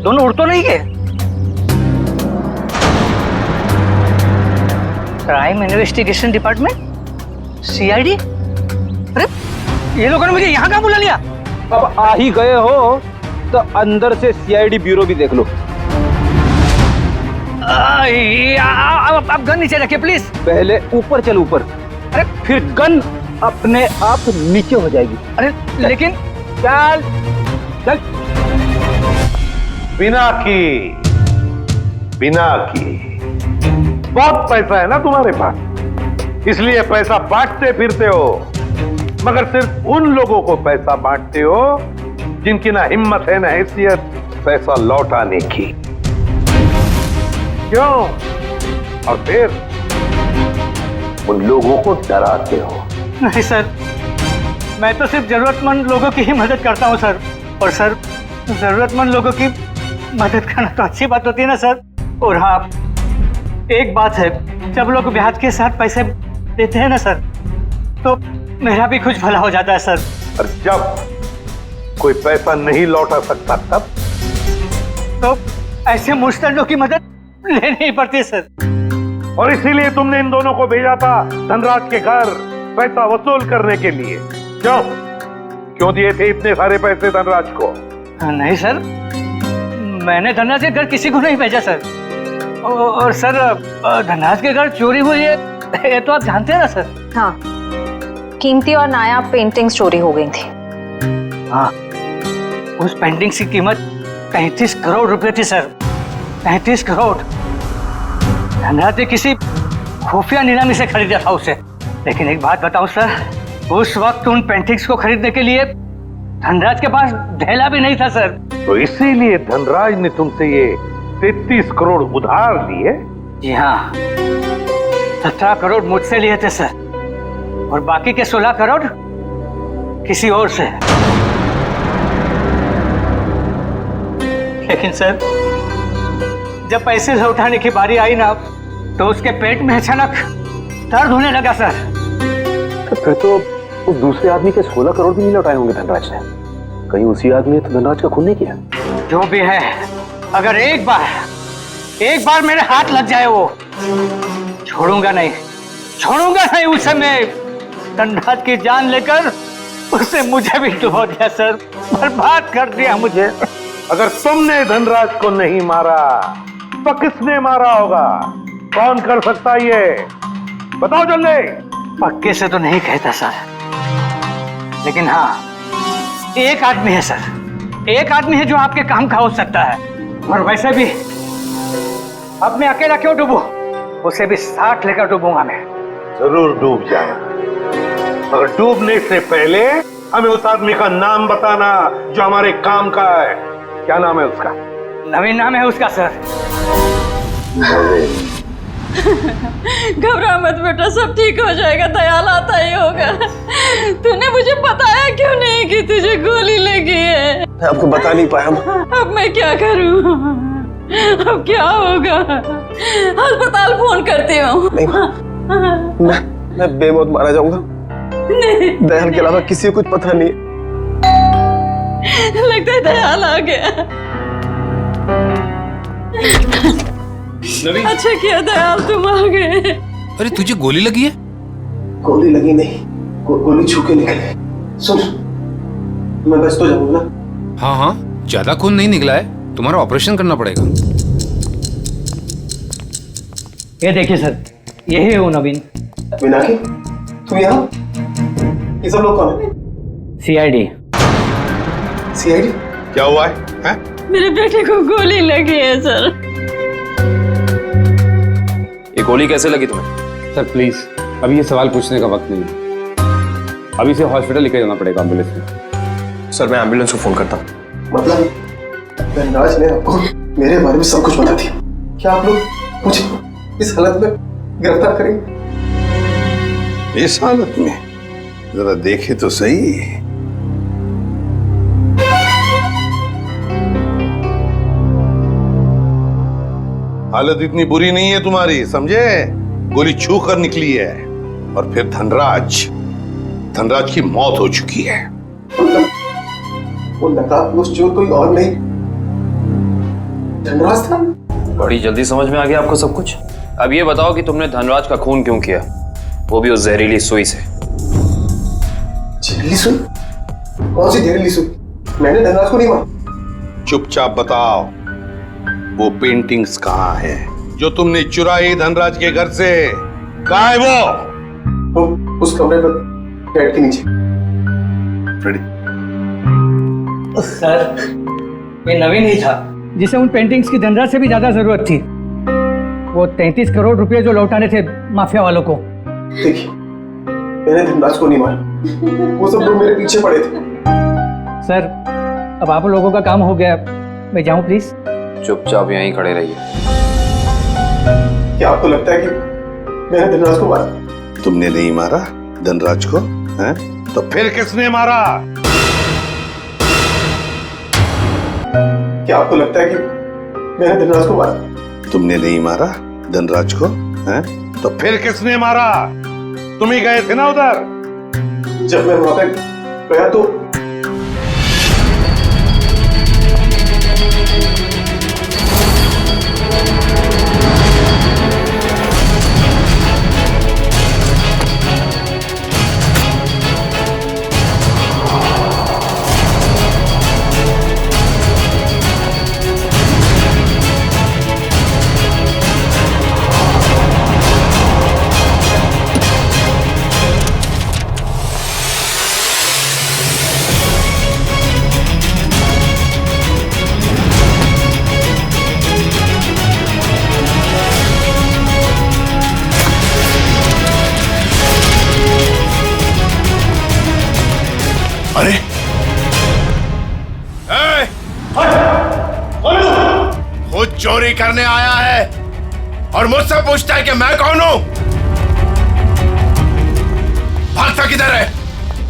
दोनों उड़ तो नहीं गए? Crime investigation department, CID? अरे ये लोगों ने मुझे यहाँ कहाँ बुला लिया? अब आ ही गए हो तो अंदर से सीआईडी ब्यूरो भी देख लो। आप गन नीचे रखिए प्लीज। पहले ऊपर चल, ऊपर, अरे फिर गन अपने आप नीचे हो जाएगी। अरे लेकिन चल चल। बिना की बहुत पैसा है ना तुम्हारे पास, इसलिए पैसा बांटते फिरते हो, मगर सिर्फ उन लोगों को पैसा बांटते हो जिनकी ना हिम्मत है ना हैसियत पैसा लौटाने की। क्यों? और फिर उन लोगों को डराते हो। नहीं सर, मैं तो सिर्फ जरूरतमंद लोगों की ही मदद करता हूँ सर। और सर, जरूरतमंद लोगों की मदद करना तो अच्छी बात होती है ना सर। और हाँ, एक बात है, जब लोग ब्याज के साथ पैसे देते हैं ना सर, तो मेरा भी कुछ भला हो जाता है सर। और जब कोई पैसा नहीं लौटा सकता तब तो ऐसे मुश्तलों की मदद लेनी ही पड़ती है सर। और इसीलिए तुमने इन दोनों को भेजा था धनराज के घर पैसा वसूल करने के लिए। क्यों दिए थे इतने सारे पैसे धनराज को? नहीं सर, मैंने धनराज के घर किसी को नहीं भेजा सर। और सर, धनराज के घर चोरी हुई है ये तो आप जानते हैं ना सर। हाँ, कीमती और नायाब पेंटिंग्स चोरी हो गई थी। हाँ, उस पेंटिंग की कीमत 35 करोड़ रुपए थी सर। 35 करोड़। धनराज ने किसी खुफिया नीलामी से खरीदा था उसे। लेकिन एक बात बताऊं सर, उस वक्त उन पेंटिंग्स को खरीदने के लिए धनराज के पास ढेला भी नहीं था सर। तो इसीलिए धनराज ने तुमसे ये 33 करोड़ उधार लिए? जी हाँ, 17 करोड़ मुझसे लिए थे सर, और बाकी के 16 करोड़ किसी और से। लेकिन सर, जब पैसे लौटाने की बारी आई ना, तो उसके पेट में अचानक दर्द होने लगा सर। तो फिर तो उस दूसरे आदमी के 16 करोड़ भी नहीं लौटाए होंगे धनराज ने। कहीं उसी आदमी ने तो धनराज का खून नहीं किया? जो भी है, अगर एक बार मेरे हाथ लग जाए, वो छोड़ूंगा नहीं उसे। मैं धनराज की जान लेकर उसने मुझे भी डुबो दिया सर, बर्बाद कर दिया मुझे। अगर तुमने धनराज को नहीं मारा तो किसने मारा होगा? कौन कर सकता ये? बताओ जल्दी। पक्के से तो नहीं कहता सर, लेकिन हाँ, एक आदमी है सर। एक आदमी है जो आपके काम का हो सकता है। और वैसे भी अब मैं अकेला क्यों डूबूं? उसे भी साथ लेकर डूबूंगा मैं। जरूर डूब जाए, मगर डूबने से पहले हमें उस आदमी का नाम बताना जो हमारे काम का है। क्या नाम है उसका? नवीन नाम है उसका सर। घबरा मत बेटा, सब ठीक हो जाएगा, दयाल आता ही होगा। तूने मुझे बताया क्यों नहीं कि तुझे गोली लगी है? मैं आपको बता नहीं पाया। अब मैं क्या करूं? अब क्या होगा? अस्पताल फोन करती हूँ। मैं बेमौत मारा जाऊंगा। दयाल के अलावा किसी को कुछ पता नहीं। लगता है दयाल आ गया। अच्छा किया दयाल तुम आ गए। अरे तुझे गोली लगी है? गोली लगी नहीं, गोली छू के निकली। सुन, मैं बच तो जाऊंगा ना? हाँ हाँ, ज्यादा खून नहीं निकला है, तुम्हारा ऑपरेशन करना पड़ेगा। ये देखिए सर, यही है वो नवीन। मीनाक्षी, तुम यहाँ? ये सब लोग कौन है? सीआईडी। सीआईडी? क्या हुआ है? मेरे बेटे को गोली लगी है सर। ये गोली कैसे लगी तुम्हें? सर प्लीज, अभी ये सवाल पूछने का वक्त नहीं है। अभी से हॉस्पिटल लेकर जाना पड़ेगा एम्बुलेंस में। सर मैं एम्बुलेंस को फोन करता हूँ। मतलब धनराज ने आपको मेरे बारे में सब कुछ बता दिया। क्या आप लोग मुझे इस हालत में गिरफ्तार करेंगे? इस हालत में जरा देखे तो सही। हालत इतनी बुरी नहीं है तुम्हारी, समझे? गोली छू कर निकली है और फिर धनराज की मौत हो चुकी है। वो नकाबपोश चोर कोई और नहीं, धनराज था। बड़ी जल्दी समझ में आ गया आपको सब कुछ। अब ये बताओ कि तुमने धनराज का खून क्यों किया, वो भी उस जहरीली सुई से। जहरीली सुई? कौन सी जहरीली सुई? मैंने धनराज को नहीं मारा। चुपचाप बताओ, वो पेंटिंग्स कहाँ है जो तुमने चुराई धनराज के घर से? कहाँ है वो उस कमरे पर बेड के नीचे। फ्रेडी। सर, ये नवीन ही था जिसे उन पेंटिंग्स की धनराज से भी ज्यादा जरूरत थी। वो 33 करोड़ रुपए जो लौटाने थे माफिया वालों को। देखिए, मैंने धनराज को नहीं मारा, वो सब लोग मेरे पीछे पड़े थे। सर, अब आप लोगों का काम हो गया, मैं जाऊं प्लीज? चुपचाप यहीं खड़े रहिए। क्या आपको लगता है कि मैंने धनराज को मारा? तुमने नहीं मारा धनराज को, हैं? तो फिर किसने मारा? क्या आपको लगता है कि मैंने धनराज को मारा? तुमने नहीं मारा धनराज को, हैं? तो फिर किसने मारा? तुम ही गए थे ना उधर। जब मैं वहां पे गया तो अरे खुद चोरी करने आया है और मुझसे पूछता है कि मैं कौन हूं? भागता किधर है?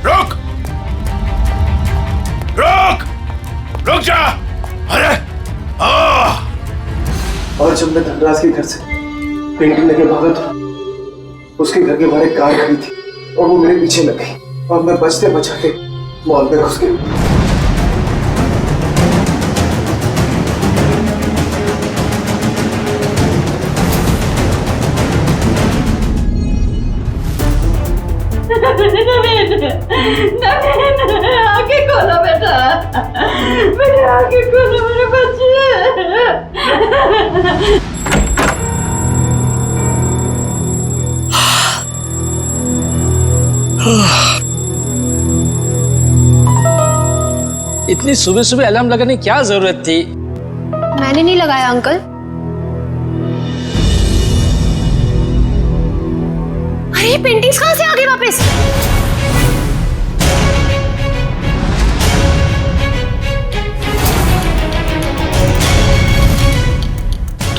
रुक रुक रुक जा। अरे और जब मैं धनराज के घर से पेंटिंग लेके भागा था, उसके घर के बाहर एक कार खड़ी थी और वो मेरे पीछे लग गई और मैं बचते बचाते मॉल में घुस गया। आगे खोलो बेटा, मेरे आगे खोलो मेरे बच्चे। इतनी सुबह सुबह अलार्म लगाने की क्या जरूरत थी? मैंने नहीं लगाया अंकल। अरे पेंटिंग्स कहाँ से आ गई वापस?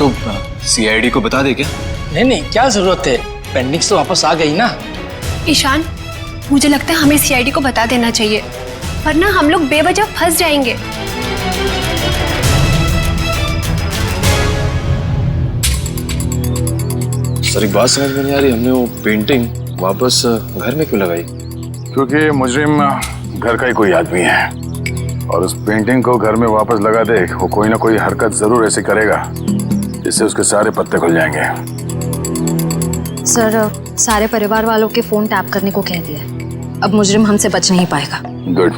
तो सीआईडी को बता दे क्या? नहीं, क्या जरूरत है, पेंडिंग्स तो वापस आ गई ना। ईशान, मुझे लगता है हमें सीआईडी को बता देना चाहिए, वरना हम लोग बेवजह फंस जाएंगे। सर एक बात समझ में नहीं आ रही, हमने वो पेंटिंग वापस घर में क्यों लगाई? क्योंकि मुजरिम घर का ही कोई आदमी है और उस पेंटिंग को घर में वापस लगा दे, वो कोई ना कोई हरकत जरूर ऐसी करेगा जिससे उसके सारे पत्ते खुल जाएंगे। सर, सारे परिवार वालों के फोन टैप करने को कह दिया, अब मुजरिम हमसे बच नहीं पाएगा। गुड।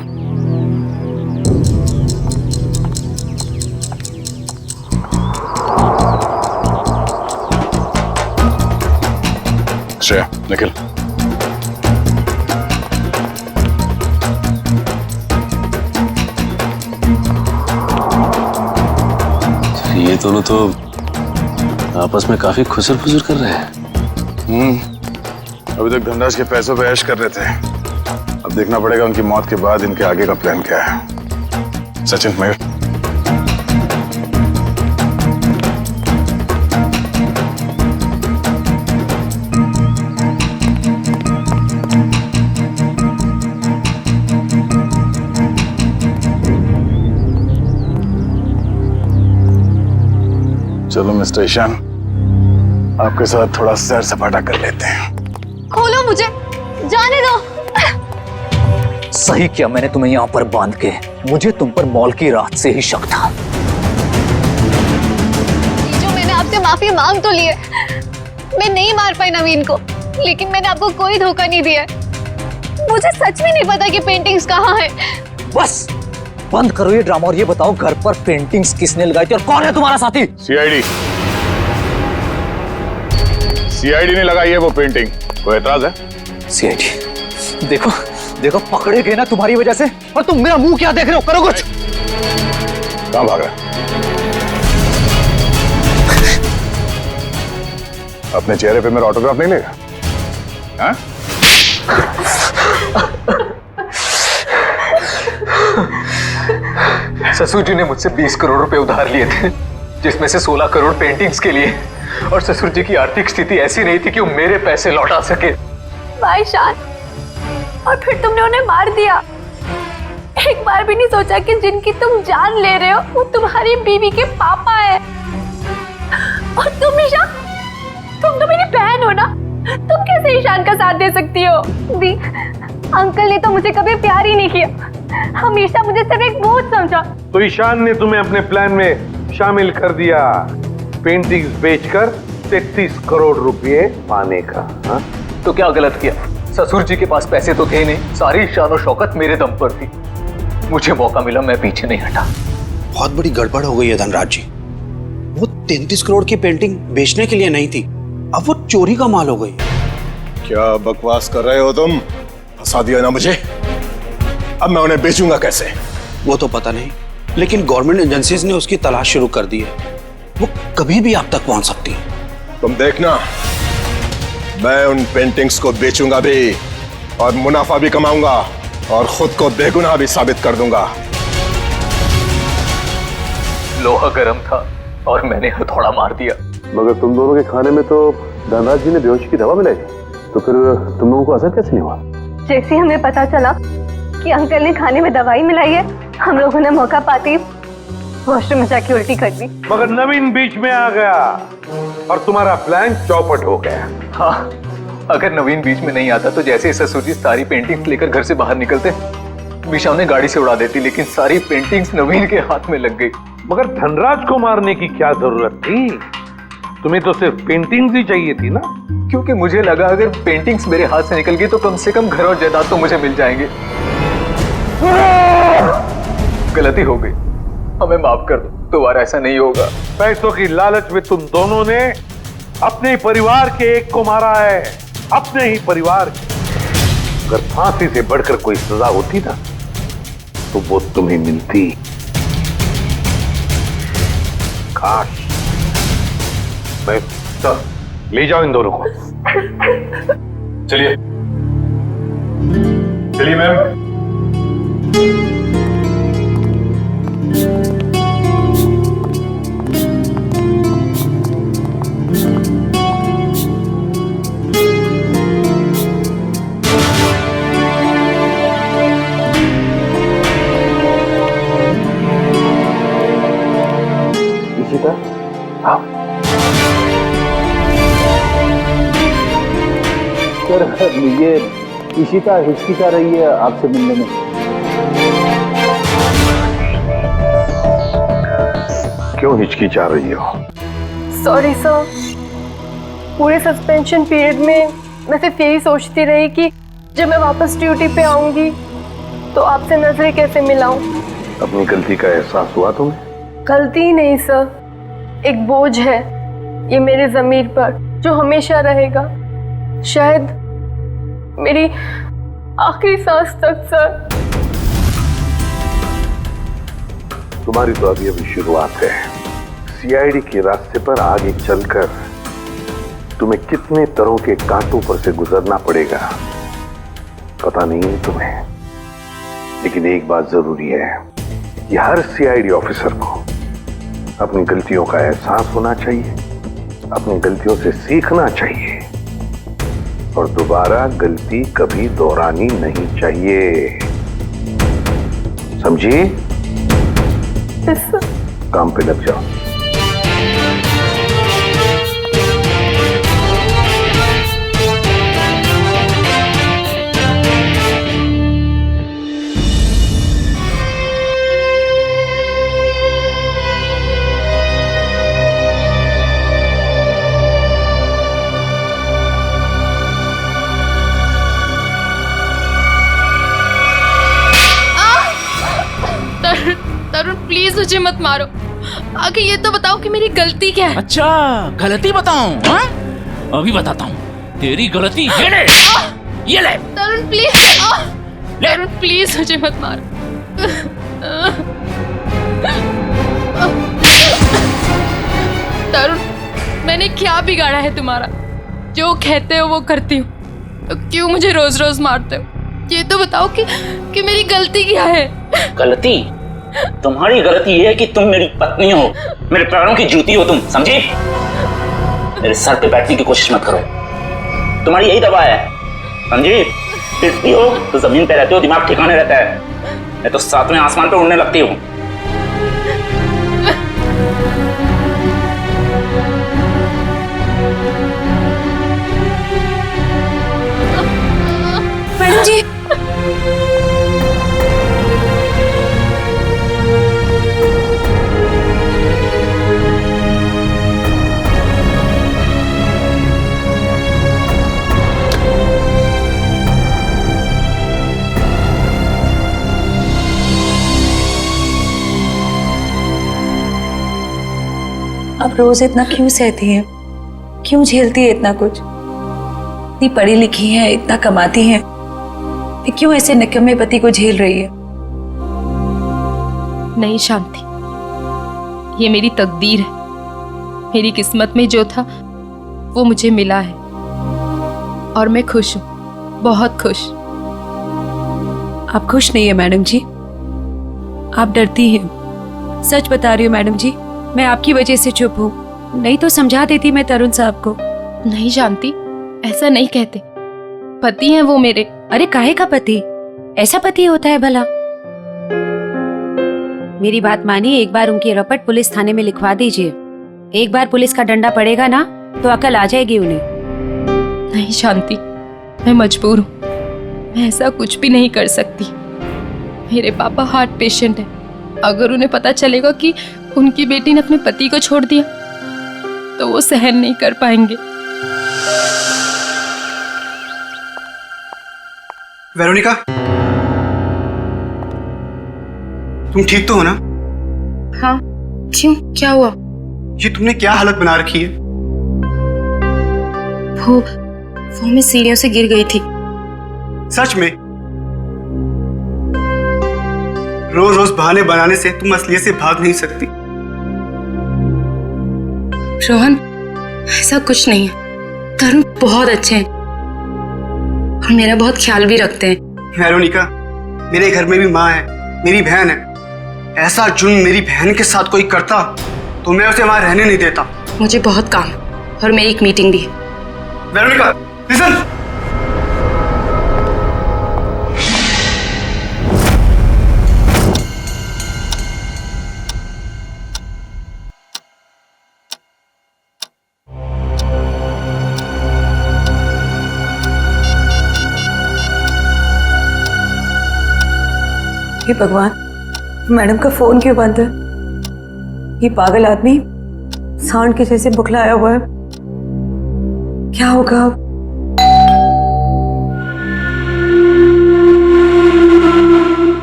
श्रेया, निकल। ये दोनों तो आपस में काफी खुसर फुसर कर रहे हैं। अभी तक धनराज के पैसों पे ऐश कर रहे थे, अब देखना पड़ेगा उनकी मौत के बाद इनके आगे का प्लान क्या है। सचिन, मयूर, चलो मिस्टर ईशान, आपके साथ थोड़ा सैर सपाटा कर लेते हैं। खोलो मुझे, जाने दो। सही किया मैंने तुम्हें यहाँ पर बांध के, मुझे तुम पर मॉल की रात से ही शक था। जो मैंने आपसे माफी मांग तो ली है, मैं नहीं मार पाई नवीन को, लेकिन मैंने आपको कोई धोखा नहीं दिया। मुझे सच में नहीं पता कि पेंटिंग्स कहाँ है। बस बंद करो ये ड्रामा और ये बताओ घर पर पेंटिंग्स किसने लगाई थी और कौन है तुम्हारा साथी? सीआईडी ने लगाई है वो पेंटिंग, कोई एतराज है? सीआईडी, देखो देखो पकड़े गए ना तुम्हारी वजह से, और तुम मेरा मुंह क्या देख रहे हो, करो कुछ। कहां भाग रहा? अपने चेहरे पे मेरा ऑटोग्राफ नहीं लेगा? हाँ? ससुर जी ने मुझसे 20 करोड़ रुपए उधार लिए थे, जिसमें से 16 करोड़ पेंटिंग्स के लिए, और ससुर जी की आर्थिक स्थिति ऐसी नहीं थी कि वो मेरे पैसे लौटा सके। ईशान, और फिर तुमने उन्हें मार दिया। एक बार भी नहीं सोचा कि जिनकी तुम जान ले रहे हो वो तुम्हारी बीवी के पापा है। और तुम ईशान, तुम तो मेरी बहन हो ना, तुम कैसे ईशान का साथ दे सकती हो? दी, अंकल ने तो मुझे कभी प्यार ही नहीं किया, हमेशा मुझे सिर्फ एक बोझ समझा। तो ईशान ने तुम्हें अपने प्लान में शामिल कर दिया, पेंटिंग्स बेचकर 33 करोड़ रुपए पाने का। हा? तो क्या गलत किया? ससुर जी के पास पैसे तो थे नहीं, सारी शान और शौकत मेरे दम पर थी। मुझे मौका मिला, मैं पीछे नहीं हटा। बहुत बड़ी गड़बड़ हो गई है धनराज जी। वो 33 करोड़ की पेंटिंग बेचने के लिए नहीं थी, अब वो चोरी का माल हो गई। क्या बकवास कर रहे हो तुम? फंसा दिया ना मुझे, अब मैं उन्हें बेचूंगा कैसे? वो तो पता नहीं, लेकिन गवर्नमेंट एजेंसीज ने उसकी तलाश शुरू कर दी है, वो कभी भी आप तक पहुंच सकती है। तुम देखना, मैं उन पेंटिंग्स को बेचूंगा भी और मुनाफा भी कमाऊंगा और खुद को बेगुनाह भी साबित कर दूंगा। लोहा गर्म था और मैंने हथौड़ा मार दिया। मगर तुम दोनों के खाने में तो धनराज जी ने बेहोशी की दवा मिलाई, तो फिर तुम लोगों को असर कैसे नहीं हुआ? जैसे हमें पता चला कि अंकल ने खाने में दवाई मिलाई है, हम लोगों ने मौका पाते ही वॉशरूम में जाके उल्टी कर दी। मगर नवीन बीच में आ गया और तुम्हारा प्लान चौपट हो गया। हाँ, अगर नवीन बीच में नहीं आता तो जैसे ही ससुर जी सारी पेंटिंग्स लेकर घर से बाहर निकलते, मीशा उन्हें गाड़ी से उड़ा देती, लेकिन सारी पेंटिंग्स नवीन के हाथ में लग गई। मगर धनराज को मारने की क्या जरूरत थी? तुम्हें तो सिर्फ पेंटिंग्स ही चाहिए थी ना? क्योंकि मुझे लगा अगर पेंटिंग्स मेरे हाथ से निकल गई तो कम से कम घर और जायदाद तो मुझे मिल जाएंगे। गलती हो गई, हमें माफ कर दो, दोबारा ऐसा नहीं होगा। पैसों की लालच में तुम दोनों ने अपने ही परिवार के एक को मारा है, अपने ही परिवार के। अगर फांसी से बढ़कर कोई सजा होती ना तो वो तुम्हें मिलती। काश। मैं ले जाओ इन दोनों को। चलिए चलिए मैम। ये इशिता हिचकिचा रही है आपसे मिलने में। क्यों हिचकिचा रही हो? सॉरी सर, पूरे सस्पेंशन पीरियड में मैं सिर्फ यही सोचती रही कि जब मैं वापस ड्यूटी पे आऊंगी तो आपसे नजरें कैसे मिलाऊं। अपनी गलती का एहसास हुआ तुम्हें? गलती ही नहीं सर, एक बोझ है ये मेरे ज़मीर पर जो हमेशा रहेगा, शायद मेरी आखिरी सांस तक सर। तुम्हारी तो अभी अभी शुरुआत है। सीआईडी के रास्ते पर आगे चलकर तुम्हें कितने तरह के कांटों पर से गुजरना पड़ेगा पता नहीं है तुम्हें, लेकिन एक बात जरूरी है कि हर सीआईडी ऑफिसर को अपनी गलतियों का एहसास होना चाहिए, अपनी गलतियों से सीखना चाहिए और दोबारा गलती कभी दोहरानी नहीं चाहिए। समझी? काम पे लग जाओ। तरुण प्लीज मुझे मत मारो, आगे ये तो बताओ कि मेरी गलती क्या है। अच्छा गलती बताऊं? हाँ? अभी बताता हूँ तेरी गलती। ये ले, ये ले। तरुण प्लीज, तरुण प्लीज मुझे मत मारो। तरुण मैंने क्या बिगाड़ा है तुम्हारा? जो कहते हो वो करती हूँ, तो क्यों मुझे रोज रोज मारते हो? ये तो बताओ कि मेरी गलती क्या है। गलती? तुम्हारी गलती ये है कि तुम मेरी पत्नी हो, मेरे पैरों की जूती हो तुम, समझी? मेरे सर पे बैठने की कोशिश मत करो, तुम्हारी यही दवा है, समझी? फिरती हो तो जमीन पे रहते हो, दिमाग ठिकाने रहता है, मैं तो सातवें आसमान पे उड़ने लगती हूँ। मैडम जी, अब रोज इतना क्यों सहती है, क्यों झेलती है इतना कुछ? इतनी पढ़ी लिखी है, इतना कमाती है, फिर क्यों ऐसे निकम्मे पति को झेल रही है? नहीं शांति, ये मेरी तकदीर है, मेरी किस्मत में जो था वो मुझे मिला है और मैं खुश हूँ, बहुत खुश। आप खुश नहीं है मैडम जी, आप डरती हैं। सच बता रही हूँ मैडम जी, मैं आपकी वजह से चुप हूँ, नहीं तो समझा देती मैं तरुण साहब को। नहीं जानती, ऐसा नहीं कहते, पति हैं वो मेरे। अरे काहे का पति? ऐसा पति होता है भला? मेरी बात मानिए, एक बार उनकी रपट पुलिस थाने में लिखवा दीजिए। एक बार पुलिस का डंडा पड़ेगा ना तो अकल आ जाएगी उन्हें। नहीं शांति, मैं मजबूर हूँ, मैं ऐसा कुछ भी नहीं कर सकती। मेरे पापा हार्ट पेशेंट है, अगर उन्हें पता चलेगा कि उनकी बेटी ने अपने पति को छोड़ दिया तो वो सहन नहीं कर पाएंगे। वेरोनिका, तुम ठीक तो हो ना? हाँ, क्यों, क्या हुआ? ये तुमने क्या हालत बना रखी है? वो मैं सीढ़ियों से गिर गई थी। सच में? रोज रोज बहाने बनाने से तुम असलियत से भाग नहीं सकती। रोहन, ऐसा कुछ नहीं है, तरुण बहुत अच्छे हैं और मेरा बहुत ख्याल भी रखते हैं। वेरोनिका, मेरे घर में भी माँ है, मेरी बहन है। ऐसा जुर्म मेरी बहन के साथ कोई करता तो मैं उसे वहां रहने नहीं देता। मुझे बहुत काम है और मेरी एक मीटिंग भी है। Veronica, listen. हे भगवान, मैडम का फोन क्यों बंद है? ये पागल आदमी सांड के जैसे बुखलाया हुआ है। क्या होगा अब?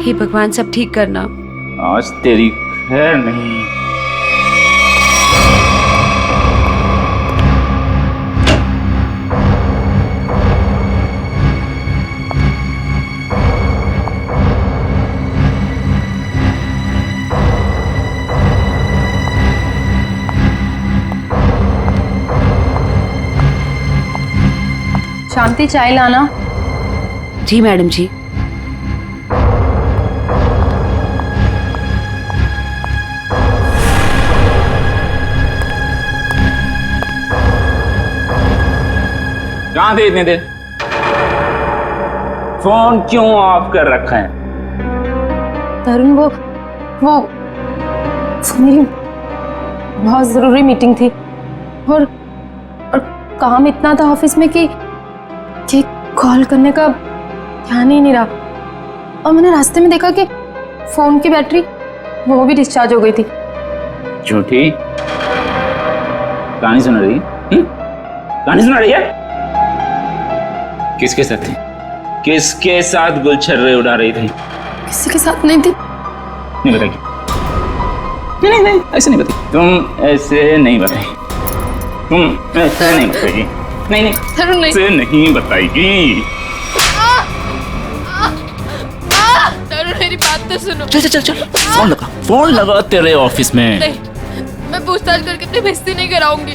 हे भगवान, सब ठीक करना। आज तेरी खैर नहीं। शांति, चाय लाना। जी मैडम जी। कहाँ थे इतने देर? फोन क्यों ऑफ कर रखा है? तरुण, वो मेरी बहुत जरूरी मीटिंग थी और काम इतना था ऑफिस में कि कॉल करने का ध्यान ही नहीं रहा। और मैंने रास्ते में देखा कि फोन की बैटरी वो भी डिस्चार्ज हो गई थी। झूठी कहानी सुना रही है? कहानी सुना रही है? किसके साथ थी? किसके साथ गुलछर्रे उड़ा रही थी? किसी के साथ नहीं थी। नहीं बताएगी? नहीं ऐसे नहीं बताई। तुम ऐसे नहीं बताई। तुम ऐसे नहीं बताएगी। नहीं तरुण, नहीं। ऐसे नहीं बताएगी। तरुण, मेरी बात तो सुनो। चल फोन लगा तेरे ऑफिस में। नहीं, मैं पूछताछ करके अपनी बेइज्जती नहीं कराऊंगी।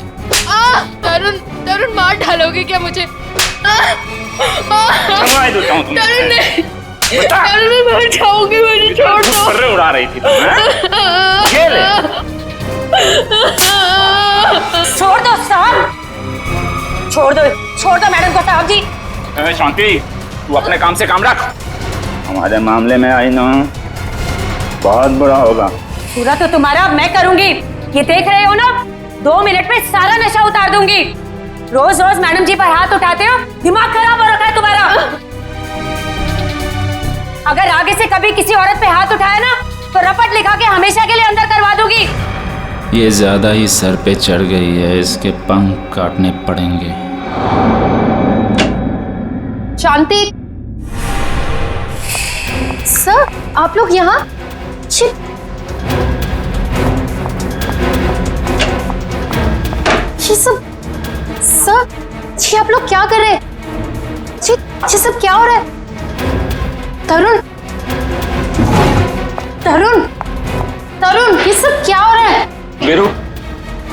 तरुण, मार डालोगे क्या मुझे? तरुण, नहीं। तरुण, मैं मर जाऊंगी, मुझे छोड़ दो। गुलछर्रे उड़ा रही थी तुम, हैं? ये ले। छोड़ दो साहब, छोड़ दो मैडम को साहब जी। शांति, तू अपने काम से काम रख। हमारे मामले में आई ना, बहुत बुरा होगा। पूरा तो तुम्हारा मैं करूंगी। ये देख रहे हो ना, 2 मिनट में सारा नशा उतार दूंगी। रोज रोज मैडम जी पर हाथ उठाते हो, दिमाग खराब हो रखा है तुम्हारा। अगर आगे से कभी किसी औरत पे हाथ उठाया ना, तो रपट लिखा के हमेशा के लिए अंदर करवा दूंगी। ये ज्यादा ही सर पे चढ़ गई है, इसके पंख काटने पड़ेंगे। शांति सर, आप लोग यहाँ? ये सब सर, जी आप लोग क्या कर रहे हैं? जी सब क्या हो रहा है? तरुण, ये सब क्या हो रहा है? वीरू,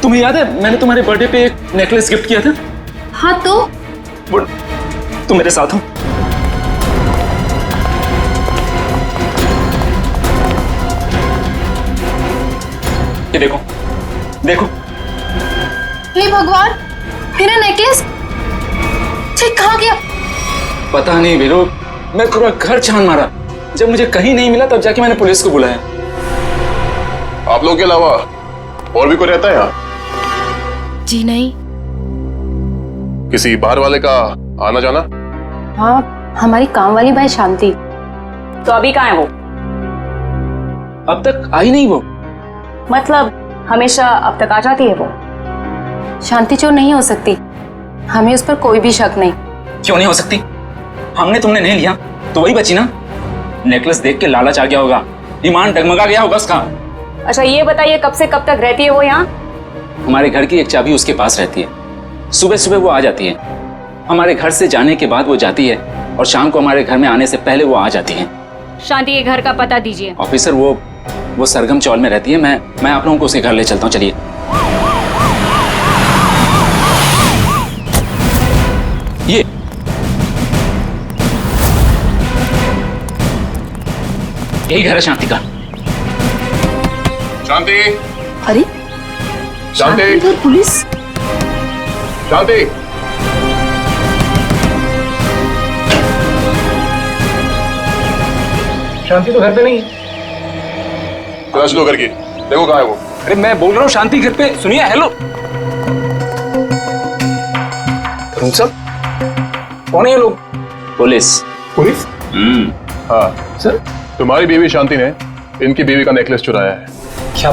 तुम्हें याद है मैंने तुम्हारे बर्थडे पे एक नेकलेस गिफ्ट किया था? हाँ तो? तुम मेरे साथ हो। ये देखो, देखो। हे भगवान, मेरा नेकलेस ठीक कहाँ गया? पता नहीं वीरू, मैं पूरा घर छान मारा। जब मुझे कहीं नहीं मिला तब जाके मैंने पुलिस को बुलाया। आप लोग के अलावा और भी कोई रहता है यहाँ? जी नहीं। किसी बाहर वाले का आना जाना? हाँ, हमारी काम वाली भाई शांति। तो अभी कहाँ है वो? अब तक आई नहीं वो। मतलब हमेशा अब तक आ जाती है वो। शांति चोर नहीं हो सकती, हमें उस पर कोई भी शक नहीं। क्यों नहीं हो सकती? हमने तुमने नहीं लिया तो वही बची ना। नेकलेस देख के लालच आ गया होगा, ईमान डगमगा गया होगा उसका। अच्छा ये बताइए, कब से कब तक रहती है वो यहाँ? हमारे घर की एक चाबी उसके पास रहती है। सुबह सुबह वो आ जाती है, हमारे घर से जाने के बाद वो जाती है, और शाम को हमारे घर में आने से पहले वो आ जाती है। शांति के घर का पता दीजिए। ऑफिसर, वो सरगम चौल में रहती है। मैं आप लोगों को उसके घर ले चलता हूँ, चलिए। यही घर है शांति का। शांति, अरे शांति, पुलिस। शांति, शांति तो घर पे नहीं। तलाश लो घर की, देखो कहाँ है वो। अरे मैं बोल रहा हूँ शांति घर पे। सुनिए, हेलो। तुम सब कौन है ये लोग? पुलिस। पुलिस? हाँ सर, तुम्हारी बीवी शांति ने इनकी बीवी का नेकलेस चुराया है। क्या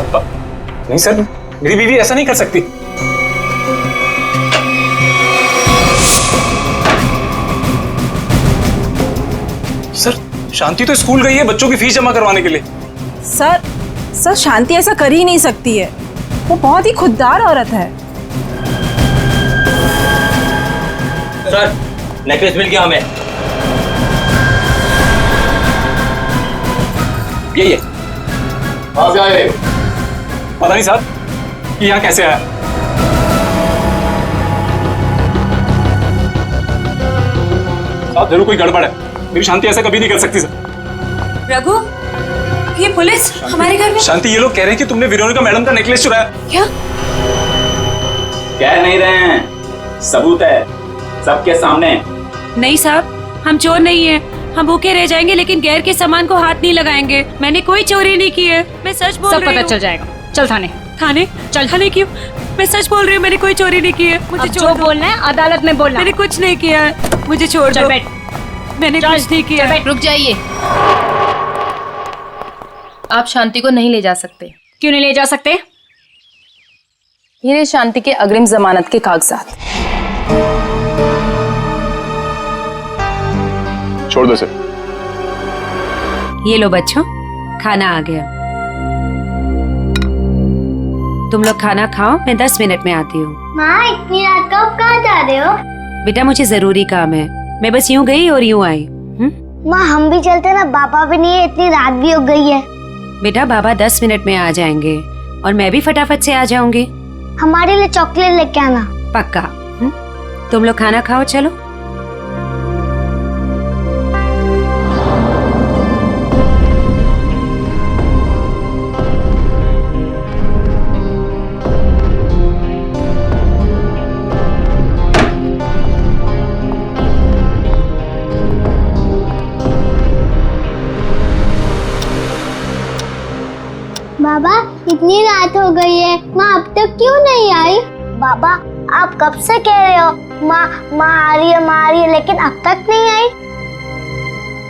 नहीं सर, मेरी बीवी ऐसा नहीं कर सकती। सर शांति तो स्कूल गई है बच्चों की फीस जमा करवाने के लिए। सर शांति ऐसा कर ही नहीं सकती है, वो बहुत ही खुददार औरत है। सर नेकलेस मिल गया हमें। ये कहाँ से आए? पता नहीं साहब कि यहाँ कैसे आया। साहब जरूर कोई गड़बड़ है, मेरी शांति ऐसा कभी नहीं कर सकती सर। रघु, ये पुलिस हमारे घर में। शांति, ये लोग कह रहे हैं कि तुमने वेरोनिका मैडम का नेकलेस चुराया। क्या कह नहीं रहे हैं, सबूत है सबके सामने। नहीं साहब, हम चोर नहीं है। हम भूखे रह जाएंगे लेकिन गैर के सामान को हाथ नहीं लगाएंगे। मैंने कोई चोरी नहीं की है, मैं सच बोल रही हूँ। सब पता चल जाएगा, चल थाने। थाने? चल थाने क्यों? मैं सच बोल रही हूँ, मैंने कोई चोरी नहीं की है। मुझे जो बोलना है अदालत में बोलना। मैंने कुछ नहीं किया है, मुझे छोड़ दो। बैठ। मैंने कुछ नहीं किया। रुक जाइए, आप शांति को नहीं ले जा सकते। क्यों नहीं ले जा सकते? ये रहे शांति के अग्रिम जमानत के कागजात। छोड़ दो सर। ये लो बच्चों, खाना आ गया। तुम लोग खाना खाओ, मैं 10 मिनट में आती हूँ। माँ इतनी रात को कहाँ जा रहे हो? बेटा मुझे जरूरी काम है, मैं बस यूं गई और यूं आई। माँ हम भी चलते ना, बाबा भी नहीं है, इतनी रात भी हो गई है। बेटा बाबा 10 मिनट में आ जाएंगे और मैं भी फटाफट से आ जाऊंगी। हमारे लिए चॉकलेट लेके आना। पक्का। तुम लोग खाना खाओ, चलो। बाबा इतनी रात हो गई है, माँ अब तक क्यों नहीं आई? बाबा आप कब से कह रहे हो माँ माँ आ रही है, लेकिन अब तक नहीं आई।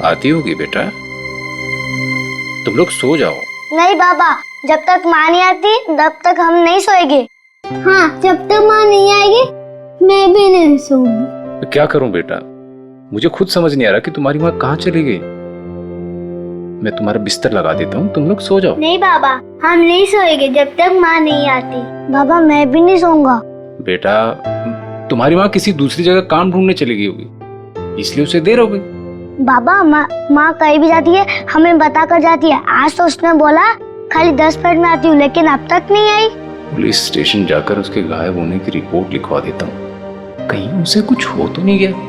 आती होगी बेटा, तुम लोग सो जाओ। नहीं बाबा, जब तक माँ नहीं आती तब तक हम नहीं सोएंगे। हाँ, जब तक माँ नहीं आएगी मैं भी नहीं सोऊंगी। तो क्या करूं बेटा, मुझे खुद समझ नहीं आ रहा कि तुम्हारी माँ कहाँ चली गई। मैं तुम्हारा बिस्तर लगा देता हूँ, तुम लोग सो जाओ। नहीं बाबा, हम नहीं सोएंगे जब तक माँ नहीं आती। बाबा मैं भी नहीं सोऊंगा। बेटा तुम्हारी माँ किसी दूसरी जगह काम ढूंढने चली गई होगी, इसलिए उसे देर हो गई। बाबा माँ कहीं भी जाती है हमें बता कर जाती है। आज तो उसने बोला खाली 10 मिनट में आती हूँ, लेकिन अब तक नहीं आई। पुलिस स्टेशन जाकर उसके गायब होने की रिपोर्ट लिखवा देता हूँ, कहीं उसे कुछ हो तो नहीं गया।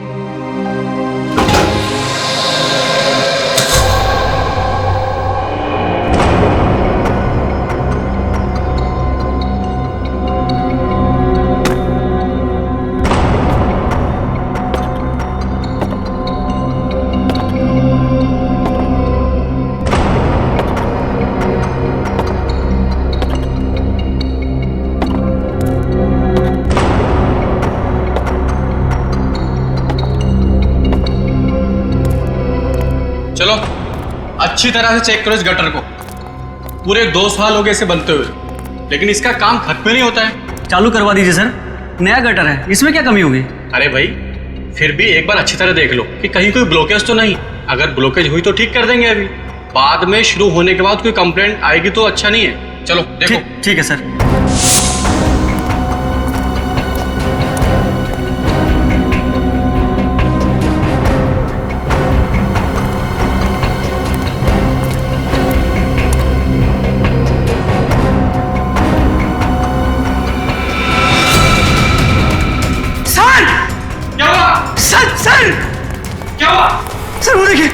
चलो अच्छी तरह से चेक करो इस गटर को। पूरे 2 साल हो गए इसे बनते हुए, लेकिन इसका काम खत्म नहीं होता है। चालू करवा दीजिए सर, नया गटर है, इसमें क्या कमी होगी? अरे भाई फिर भी एक बार अच्छी तरह देख लो कि कहीं कोई ब्लॉकेज तो नहीं। अगर ब्लॉकेज हुई तो ठीक कर देंगे, अभी बाद में शुरू होने के बाद कोई कंप्लेंट आएगी तो अच्छा नहीं है। चलो देखो। ठीक है सर। सर वो देखिए।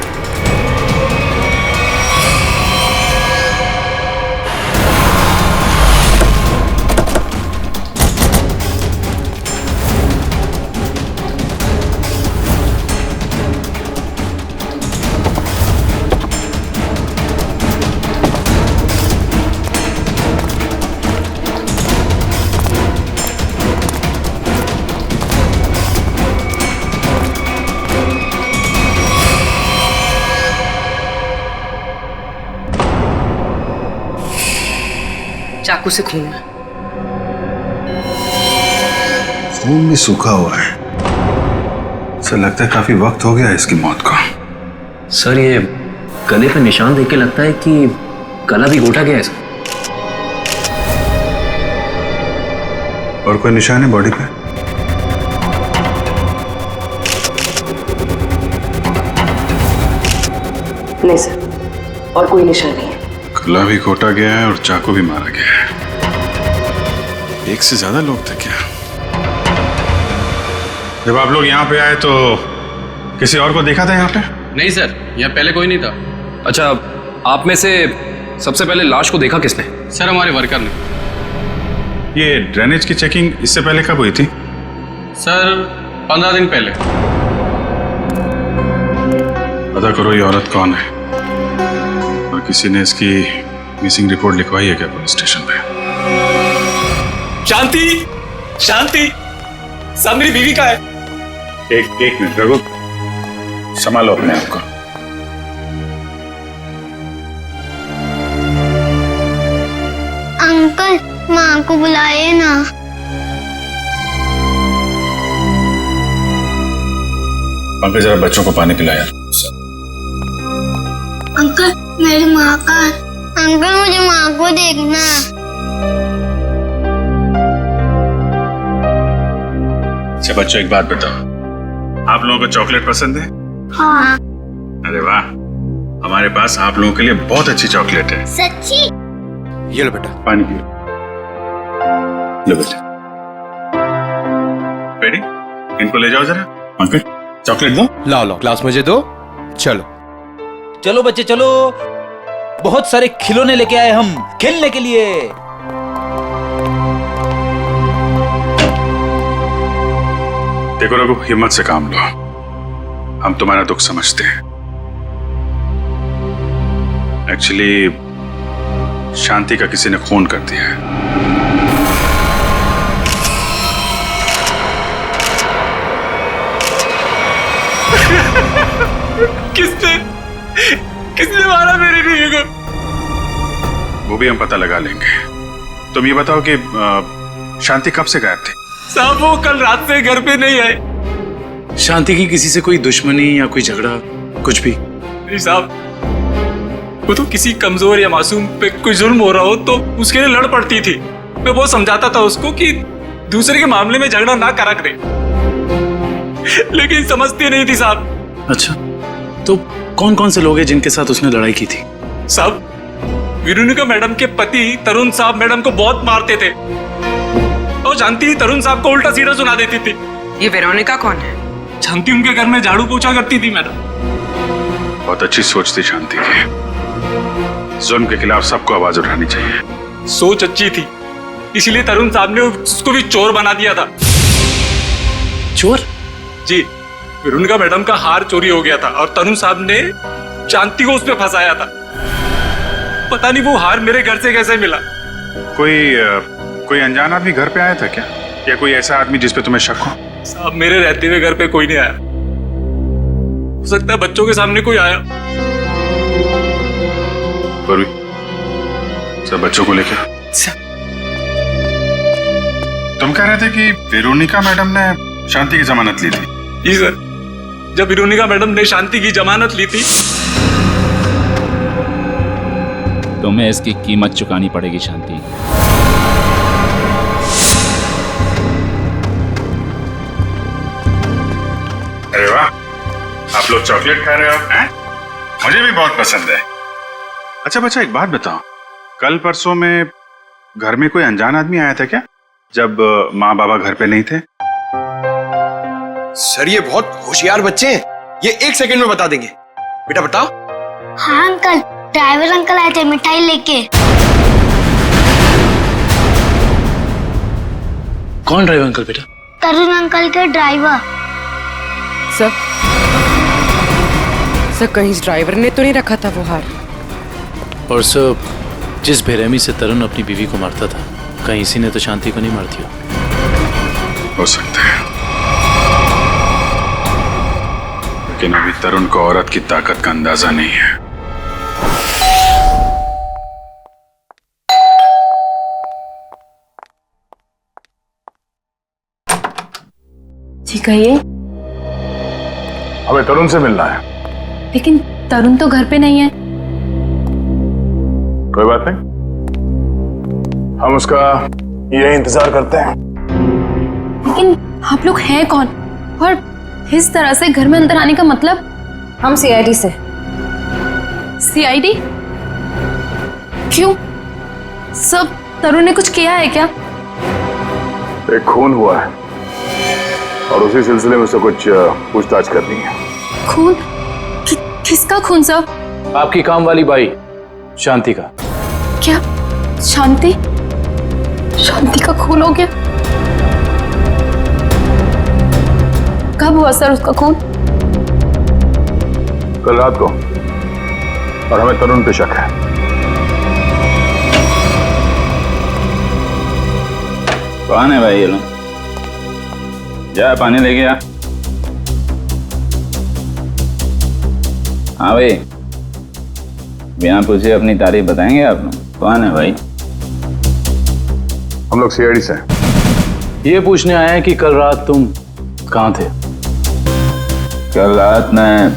चाकू से खून है। खून भी सूखा हुआ है। सर लगता है काफी वक्त हो गया है इसकी मौत को। सर ये गले पे निशान देख के लगता है कि गला भी घोटा गया है सर। और कोई निशान है बॉडी पे? नहीं सर, और कोई निशान नहीं है। गला भी घोटा गया है और चाकू भी मारा गया है। एक से ज्यादा लोग थे क्या? जब आप लोग यहाँ पे आए तो किसी और को देखा था यहाँ पे? नहीं सर, यहाँ पहले कोई नहीं था। अच्छा, आप में से सबसे पहले लाश को देखा किसने? सर हमारे वर्कर ने। ये ड्रेनेज की चेकिंग इससे पहले कब हुई थी? सर 15 दिन पहले। पता करो ये औरत कौन है और किसी ने इसकी मिसिंग रिपोर्ट लिखवाई है क्या पुलिस स्टेशन पे? शांति, शांति, सब मेरी बीवी का है। एक मिनट रघु, संभालो अपने आप को। अंकल, माँ को बुलाइए ना। पंकज जरा बच्चों को पानी पिलाया। अंकल, मेरी माँ का। अंकल मुझे माँ को देखना। अच्छा बच्चों, एक बात बताओ, आप लोगों को चॉकलेट पसंद है? हाँ। अरे वाह, हमारे पास आप लोगों के लिए बहुत अच्छी चॉकलेट है। सच्ची? ये लो बेटा, पानी पियो। लो बेटा, रेडी? इनको ले जाओ जरा। पंकज चॉकलेट दो। लाओ लाओ, ग्लास मुझे दो। चलो चलो बच्चे चलो, बहुत सारे खिलौने लेके आए हम खेलने के लिए। देखो रघु, हिम्मत से काम लो, हम तुम्हारा दुख समझते हैं। एक्चुअली शांति का किसी ने खून कर दिया है। किसने मारा मेरी बीवी को? वो भी हम पता लगा लेंगे। तुम ये बताओ कि शांति कब से गायब थी? साहब वो कल रात से घर पे नहीं आए। शांति की किसी से कोई दुश्मनी या कोई झगड़ा कुछ भी? नहीं साहब, वो तो किसी कमजोर या मासूम पे कोई जुल्म हो रहा हो तो उसके लिए लड़ पड़ती थी। मैं बहुत समझाता था उसको कि दूसरे के मामले में झगड़ा ना करा करे, लेकिन समझती नहीं थी साहब। अच्छा, तो कौन कौन से लोग हैं जिनके साथ उसने लड़ाई की थी? साहब, वेरोनिका मैडम के पति तरुण साहब मैडम को बहुत मारते थे और जानती तरुण साहब को उल्टा सीधा सुना देती थी। ये वेरोनिका कौन है? जानती उनके घर में झाड़ू पोछा करती थी मैडम। बहुत अच्छी सोच थी शांति की। जुल्म के खिलाफ सबको आवाज उठानी चाहिए। सोच अच्छी थी, इसीलिए तरुण साहब ने उसको भी चोर बना दिया था। चोर? जी, वेरोनिका मैडम का हार चोरी हो गया था और तरुण साहब ने शांति को उसमें फंसाया था। पता नहीं वो हार मेरे घर से कैसे मिला। कोई अनजान आदमी घर पे आया था क्या, या कोई ऐसा आदमी जिस पे तुम्हें शक हो? साहब मेरे रहते हुए घर पे कोई नहीं आया। हो सकता है बच्चों के सामने कोई आया। सब बच्चों को लेकर तुम कह रहे थे कि वेरोनिका मैडम ने शांति की जमानत ली थी? जी सर, जब वेरोनिका मैडम ने शांति की जमानत ली थी। तुम्हें इसकी कीमत चुकानी पड़ेगी शांति। अरे वाह, आप लोग चॉकलेट खा रहे हो हैं? मुझे भी बहुत पसंद है। अच्छा बच्चा, एक बात बताओ, कल परसों में घर में कोई अनजान आदमी आया था क्या, जब माँ बाबा घर पे नहीं थे? सर ये बहुत होशियार बच्चे हैं, ये 1 सेकंड में बता देंगे। बेटा बताओ। हाँ अंकल, ड्राइवर अंकल आए थे मिठाई लेके। कौन ड्राइवर अंकल बेटा? तरुण अंकल के ड्राइवर। सर कहीं इस ड्राइवर ने तो नहीं रखा था वो हार? और सर, जिस बेरहमी से तरुण अपनी बीवी को मारता था, कहीं इसी ने तो शांति को नहीं मार दिया? हो सकता है, लेकिन अभी तरुण को औरत की ताकत का अंदाजा नहीं है। कहिए। हमें तरुण से मिलना है। लेकिन तरुण तो घर पे नहीं है। कोई बात नहीं, हम उसका यही इंतजार करते हैं। लेकिन आप लोग हैं कौन और इस तरह से घर में अंदर आने का मतलब? हम सीआईडी से। सीआईडी? क्यों? सब तरुण ने कुछ किया है क्या? एक खून हुआ है और उसी सिलसिले में उससे कुछ पूछताछ करनी है। खून? किसका खून सर? आपकी काम वाली बाई शांति का। क्या? शांति? शांति का खून हो गया? कब हुआ सर उसका खून? कल रात को, और हमें तरुण पे शक है। कौन है भाई ये लोग? जा पानी लेके आ। हाँ भाई, बिना पूछे अपनी तारीफ बताएंगे आप लोग? कौन है भाई? हम लोग सीआईडी से हैं। ये पूछने आए हैं कि कल रात तुम कहाँ थे? कल रात मैं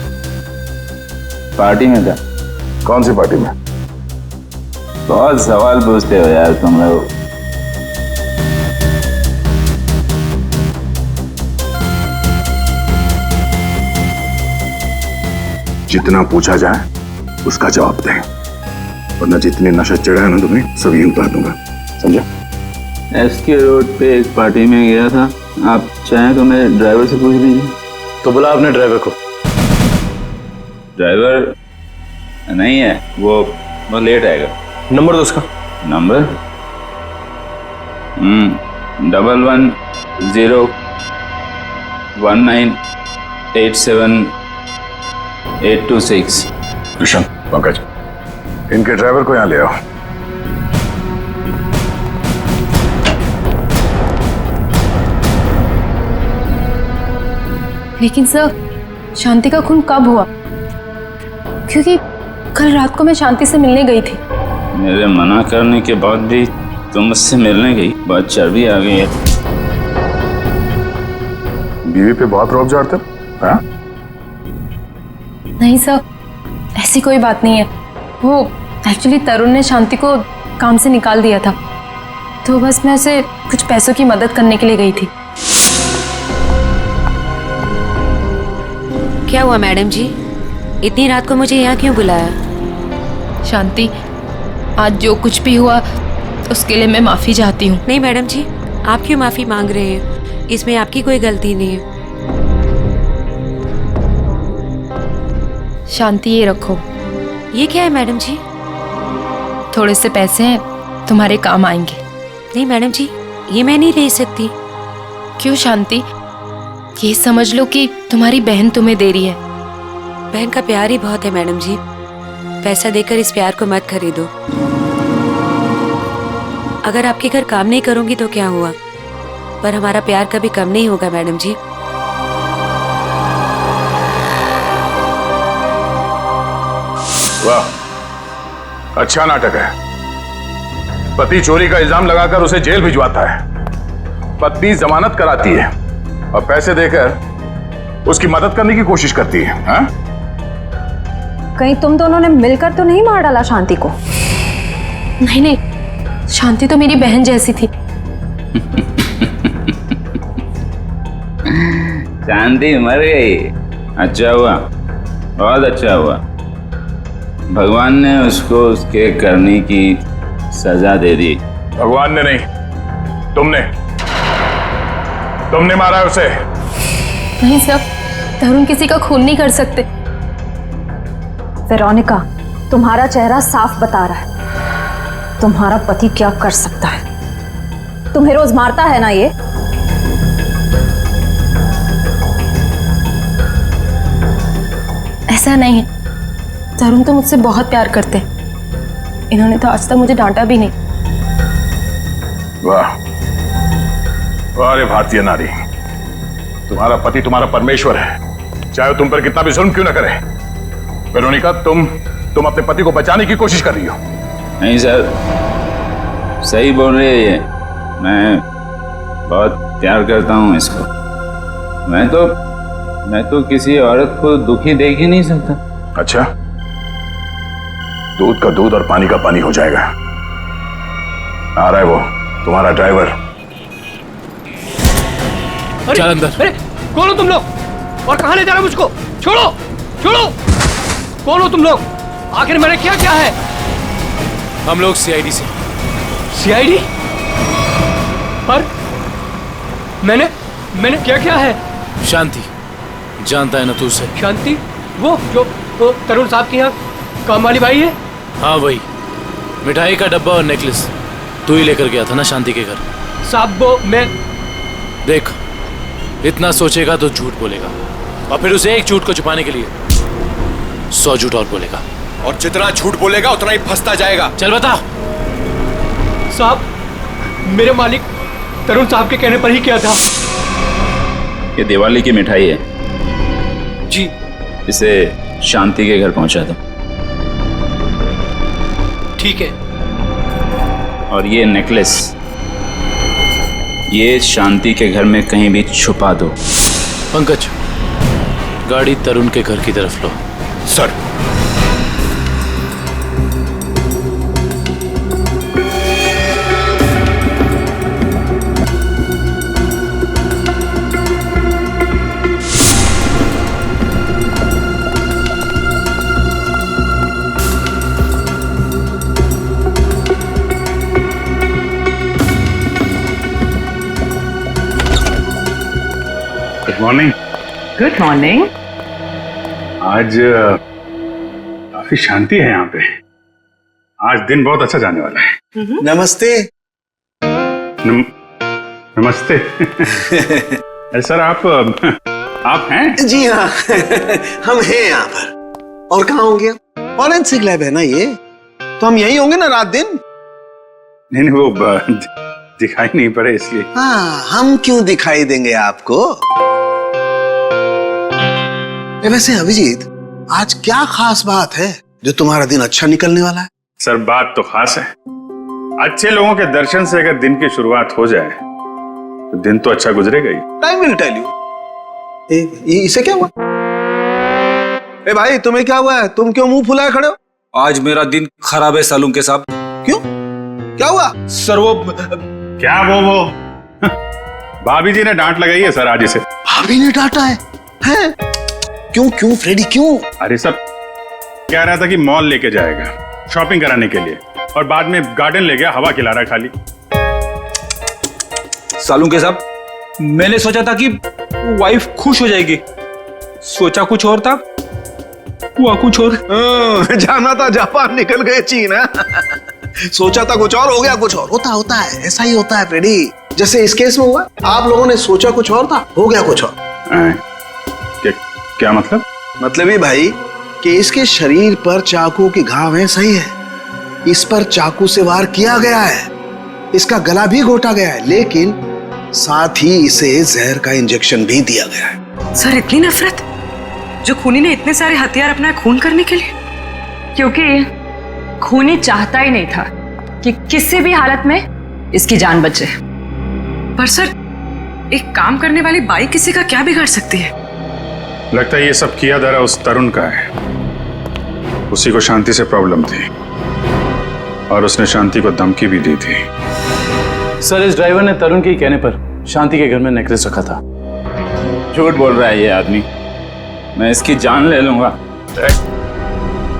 पार्टी में था। कौन सी पार्टी में? बहुत सवाल पूछते हो यार तुम लोग। जितना पूछा जाए उसका जवाब दें, वरना जितने नशा चढ़ा है ना तुम्हें सब यही उतार दूंगा, समझा? एसके रोड पे एक पार्टी में गया था। आप चाहें तो मेरे ड्राइवर से पूछ लीजिए। तो बुला अपने ड्राइवर को। ड्राइवर नहीं है, वो लेट आएगा। नंबर दो उसका। नंबर 1101987826। कृष्ण, पंकज, इनके ड्राइवर को यहाँ ले आओ। लेकिन सर, शांति का खून कब हुआ? क्योंकि कल रात को मैं शांति से मिलने गई थी। मेरे मना करने के बाद भी तुम मुझसे मिलने गई? बहुत चर्बी आ गई है। बीवी पे बहुत रौब झाड़ते हो, हाँ? नहीं सर, ऐसी कोई बात नहीं है। वो एक्चुअली तरुण ने शांति को काम से निकाल दिया था, तो बस मैं उसे कुछ पैसों की मदद करने के लिए गई थी। क्या हुआ मैडम जी? इतनी रात को मुझे यहाँ क्यों बुलाया? शांति, आज जो कुछ भी हुआ उसके लिए मैं माफी चाहती हूँ। नहीं मैडम जी, आप क्यों माफी मांग रहे हैं? इसमें आपकी कोई गलती नहीं है। शांति, ये रखो। ये क्या है मैडम जी? थोड़े से पैसे हैं, तुम्हारे काम आएंगे। नहीं मैडम जी, ये मैं नहीं ले सकती। क्यों शांति? ये समझ लो कि तुम्हारी बहन तुम्हें दे रही है। बहन का प्यार ही बहुत है मैडम जी। पैसा देकर इस प्यार को मत खरीदो। अगर आपके घर काम नहीं करूंगी तो क्या हुआ, पर हमारा प्यार कभी कम नहीं होगा मैडम जी। वाह, अच्छा नाटक है। पति चोरी का इल्जाम लगाकर उसे जेल भिजवाता है, पत्नी जमानत कराती है और पैसे देकर उसकी मदद करने की कोशिश करती है। हाँ? कहीं तुम दोनों ने मिलकर तो नहीं मार डाला शांति को? नहीं नहीं, शांति तो मेरी बहन जैसी थी। शांति मर गई? अच्छा हुआ, बहुत अच्छा हुआ। भगवान ने उसको उसके करने की सजा दे दी। भगवान ने नहीं, तुमने मारा है उसे। नहीं सर, तरुण किसी का खून नहीं कर सकते। वेरोनिका, तुम्हारा चेहरा साफ बता रहा है तुम्हारा पति क्या कर सकता है। तुम्हें रोज मारता है ना ये? ऐसा नहीं है, तरुण तो मुझसे बहुत प्यार करते हैं। इन्होंने तो आज तक मुझे डांटा भी नहीं। वाह वाह रे भारतीय नारी, तुम्हारा पति तुम्हारा परमेश्वर है, चाहे तुम पर कितना भी जुल्म क्यों न करे। वेरोनिका, तुम अपने पति को बचाने की कोशिश कर रही हो। नहीं सर, सही बोल रही है ये। मैं बहुत प्यार करता हूँ इसको। मैं तो किसी औरत को दुखी देख ही नहीं सकता। अच्छा, दूध का दूध और पानी का पानी हो जाएगा। आ रहा है वो तुम्हारा ड्राइवर। चल अंदर। अरे कौन हो तुम लोग और कहां ले जा रहे हो मुझको? छोड़ो छोड़ो, कौन हो तुम लोग? आखिर मैंने क्या क्या है? हम लोग सीआईडी से। सीआईडी? पर मैंने क्या क्या है? शांति, जानता है ना तू उसे? शांति? वो जो वो तरुण साहब के यहाँ काम वाली भाई है? हाँ वही, मिठाई का डब्बा और नेकलेस तू ही लेकर गया था ना शांति के घर। साहब वो मैं देख, इतना सोचेगा तो झूठ बोलेगा, और फिर उसे एक झूठ को छुपाने के लिए 100 झूठ और बोलेगा, और जितना झूठ बोलेगा उतना ही फंसता जाएगा। चल बता। साहब, मेरे मालिक तरुण साहब के कहने पर ही किया था। ये दिवाली की मिठाई है जी, इसे शांति के घर पहुंचा दो। ठीक है। और ये नेकलेस ये शांति के घर में कहीं भी छुपा दो। पंकज, गाड़ी तरुण के घर की तरफ लो। Sir. Good morning. Good morning. आज काफी शांति है यहाँ पे। आज दिन बहुत अच्छा जाने वाला है। नमस्ते। नमस्ते। सर आप हैं? जी हाँ, हम हैं यहाँ पर। और कहाँ होंगे? फॉरेंसिक लैब है ना ये, तो हम यही होंगे ना रात दिन। नहीं, वो दिखाई नहीं पड़े इसलिए। हाँ, हम क्यों दिखाई देंगे आपको? वैसे अभिजीत, आज क्या खास बात है जो तुम्हारा दिन अच्छा निकलने वाला है? सर बात तो खास है। अच्छे लोगों के दर्शन से अगर दिन की शुरुआत हो जाए तो दिन तो अच्छा गुजरेगा ही। Time will tell you. इसे क्या हुआ? ए भाई, तुम्हें क्या हुआ है? तुम क्यों मुंह फुलाए खड़े हो? आज मेरा दिन खराब है सालून के साहब। क्यों? क्या हुआ? सर वो क्या वो भाभी जी ने डांट लगाई है सर आज इसे। भाभी ने डांटा है? हैं? क्यों फ्रेडी क्यों? अरे सब कह रहा था कि मॉल लेके जाएगा शॉपिंग कराने के लिए, और बाद में गार्डन ले गया, हवा खिला रहा खाली। सालून के साहब, मैंने सोचा था कि वाइफ खुश हो जाएगी, सोचा कुछ और था, हुआ कुछ और। जाना था जापान, निकल गए चीन। सोचा था कुछ और, हो गया कुछ और। होता है, ऐसा ही होता है फ्रेडी। जैसे इस केस में हुआ, आप लोगों ने सोचा कुछ और था, हो गया कुछ और। क्या मतलब? मतलब ये भाई कि इसके शरीर पर चाकू के घाव हैं, सही है। इस पर चाकू से वार किया गया है, इसका गला भी घोटा गया है, लेकिन साथ ही इसे जहर का इंजेक्शन भी दिया गया है। सर, इतनी नफरत जो खूनी ने इतने सारे हथियार अपना खून करने के लिए? क्योंकि खूनी चाहता ही नहीं था कि किसी भी हालत में इसकी जान बचे। पर सर, एक काम करने वाली बाई किसी का क्या बिगाड़ सकती है? लगता है ये सब किया धरा उस तरुण का है। उसी को शांति से प्रॉब्लम थी और उसने शांति को धमकी भी दी थी। सर, इस ड्राइवर ने तरुण के कहने पर शांति के घर में नेकलेस रखा था। झूठ बोल रहा है ये आदमी, मैं इसकी जान ले लूंगा।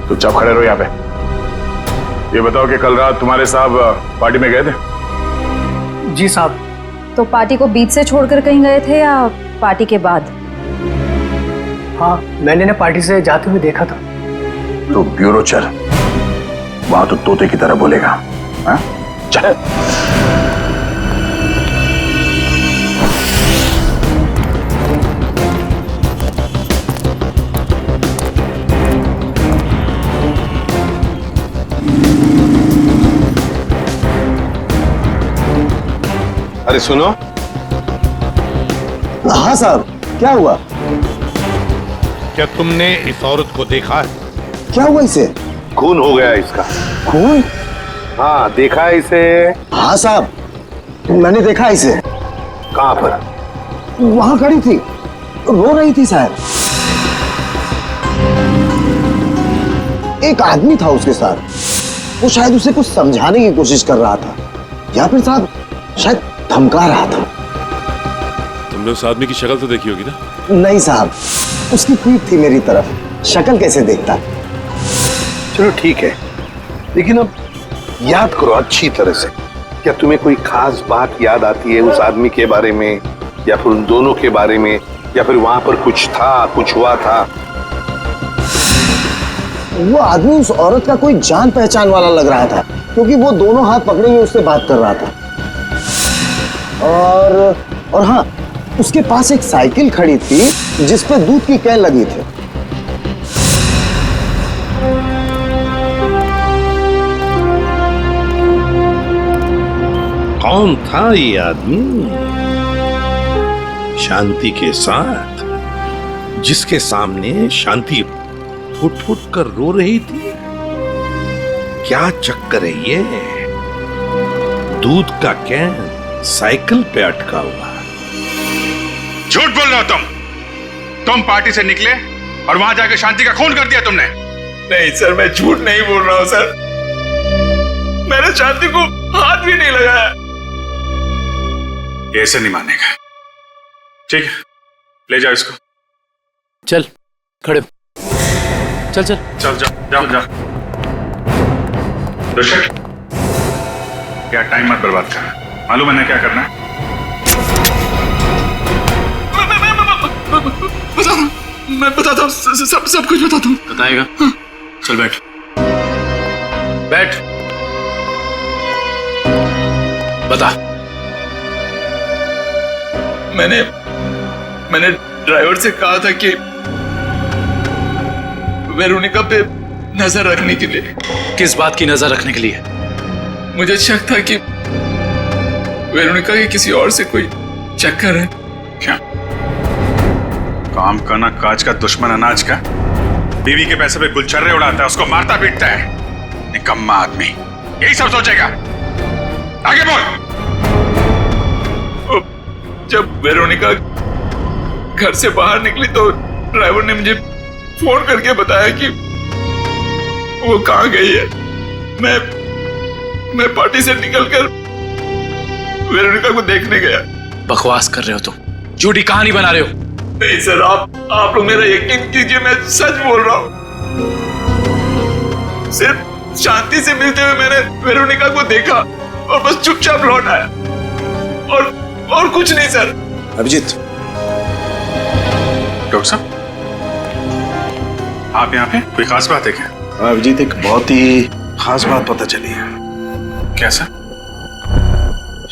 चुपचाप खड़े रहो यहाँ पे। ये बताओ कि कल रात तुम्हारे साहब पार्टी में गए थे? जी साहब। तो पार्टी को बीच से छोड़कर कहीं गए थे या पार्टी के बाद? हाँ, मैंने ना पार्टी से जाते हुए देखा था। तो ब्यूरो चल, वहां तो तोते की तरह बोलेगा। हाँ? चल। अरे सुनो। हाँ साहब, क्या हुआ? क्या तुमने इस औरत को देखा है? क्या हुआ इसे? खून हो गया इसका। खून? हाँ, देखा है इसे? हाँ साहब, मैंने देखा इसे। कहाँ पर? वहां खड़ी थी, रो रही थी शायद। एक आदमी था उसके साथ, वो शायद उसे कुछ समझाने की कोशिश कर रहा था, या फिर साहब शायद धमका रहा था। तुमने उस आदमी की शक्ल तो देखी होगी ना? नहीं साहब, उसकी पीठ थी मेरी तरफ, शक्ल कैसे देखता। चलो ठीक है, लेकिन अब याद करो अच्छी तरह से। क्या तुम्हें कोई खास बात याद आती है उस आदमी के बारे में, या फिर उन दोनों के बारे में, या फिर वहां पर कुछ था, कुछ हुआ था? वो आदमी उस औरत का कोई जान पहचान वाला लग रहा था, क्योंकि वो दोनों हाथ पकड़े हुए उससे बात कर रहा था। और हाँ, उसके पास एक साइकिल खड़ी थी जिस पे दूध की कैन लगी थी। कौन था ये आदमी शांति के साथ, जिसके सामने शांति फुट फुट कर रो रही थी? क्या चक्कर है ये? दूध का कैन साइकिल पे अटका हुआ। झूठ बोल रहे हो तुम पार्टी से निकले और वहां जाके शांति का खून कर दिया तुमने। नहीं सर, मैं झूठ नहीं बोल रहा हूं सर। मैंने शांति को हाथ भी नहीं लगाया। ये ऐसे नहीं मानेगा। ठीक है, ले जाओ इसको। चल खड़े, चल चल चल जाओ जाओ। ऋषभ, क्या टाइम मत बर्बाद कर, मालूम है ना क्या करना है? मैं बताता हूँ, सब कुछ बताता हूँ। बताएगा? चल बैठ बैठ, बता। मैंने ड्राइवर से कहा था कि वेरोनिका पे नजर रखने के लिए। किस बात की नजर रखने के लिए? मुझे शक था कि वेरोनिका के किसी और से कोई चक्कर है। क्या काम का ना काज का दुश्मन अनाज का, बीवी के पैसे पे गुलछर्रे उड़ाता है, उसको मारता पीटता है। निकम्मा आदमी, यही सब सोचेगा। आगे बोल। जब वेरोनिका घर से बाहर निकली तो ड्राइवर ने मुझे फोन करके बताया कि वो कहाँ गई है। मैं पार्टी से निकलकर वेरोनिका को देखने गया। बकवास कर रहे हो तुम, झूठी कहानी बना रहे हो। नहीं सर, आप लोग मेरा यकीन कीजिए, मैं सच बोल रहा हूँ। सिर्फ शांति से मिलते हुए मैंने वेरोनिका को देखा और बस चुपचाप लौट आया, और कुछ नहीं सर। अभिजीत, डॉक्टर साहब, आप यहाँ पे कोई खास बात है क्या? अभिजीत, एक बहुत ही खास बात पता चली है। कैसा?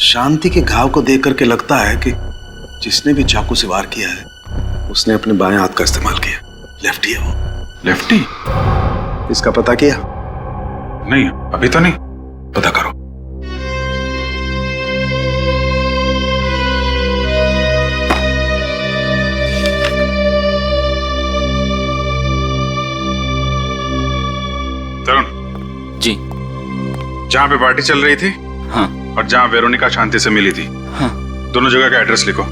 शांति के घाव को देख करके लगता है कि जिसने भी चाकू से वार किया है उसने अपने बाएं हाथ का इस्तेमाल किया। लेफ्टी है वो। लेफ्टी? इसका पता किया? नहीं, अभी तो नहीं। पता करो। तरुण जी, जहाँ पे पार्टी चल रही थी, हाँ, और जहाँ वेरोनिका शांति से मिली थी, हाँ, दोनों जगह का एड्रेस लिखो।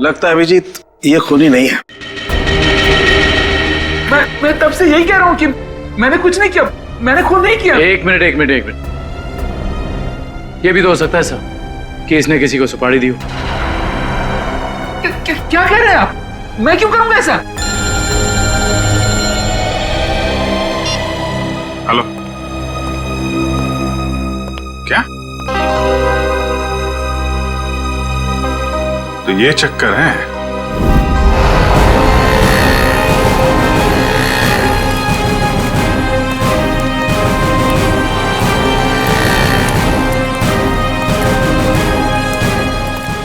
लगता है अभिजीत ये खूनी नहीं है। मैं तब से यही कह रहा हूँ कि मैंने कुछ नहीं किया, मैंने खून नहीं किया। एक मिनट, ये भी तो हो सकता है सर कि इसने किसी को सुपारी दी हो। क्या कह रहे हैं आप? मैं क्यों करूंगा ऐसा? हेलो, क्या? तो ये चक्कर है।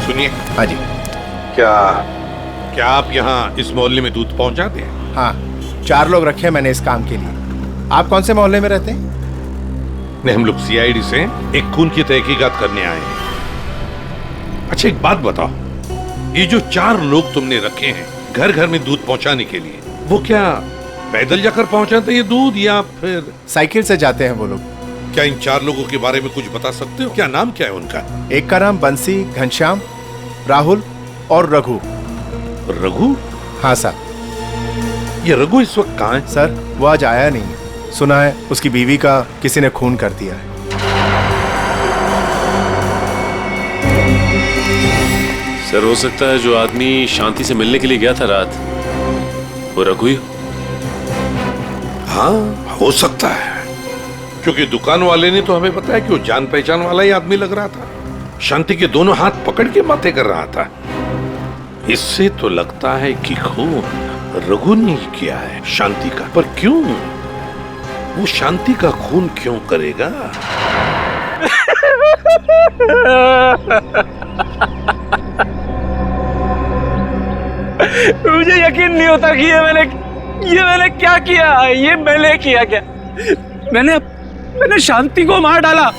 सुनिए। हाँ जी। क्या आप यहाँ इस मोहल्ले में दूध पहुंचाते हैं? हाँ, 4 लोग रखे मैंने इस काम के लिए। आप कौन से मोहल्ले में रहते हैं? नहीं, हम लोग सीआईडी से एक खून की तहकीकात करने आए हैं। अच्छा एक बात बताओ, ये जो 4 लोग तुमने रखे हैं घर घर में दूध पहुंचाने के लिए, वो क्या पैदल जाकर पहुंचाते हैं ये दूध या फिर साइकिल से जाते हैं वो लोग। क्या इन 4 लोगों के बारे में कुछ बता सकते हो? क्या नाम क्या है उनका? एक का नाम बंसी, घनश्याम, राहुल और रघु। रघु? हाँ साहब। ये रघु इस वक्त कहाँ है? सर वो आज आया नहीं, सुना है उसकी बीवी का किसी ने खून कर दिया है। सर हो सकता है जो आदमी शांति से मिलने के लिए गया था रात, वो रघु ही हो। हाँ हो सकता है, क्योंकि दुकान वाले ने तो हमें बताया कि वो जान पहचान वाला ही आदमी लग रहा था। शांति के दोनों हाथ पकड़ के बातें कर रहा था। इससे तो लगता है कि खून रघु ने ही किया है शांति का। पर क्यों? वो शांति का खून क्यों करेगा? मुझे यकीन नहीं होता कि ये मैंने क्या किया। ये मैंने किया क्या? मैंने शांति को मार डाला।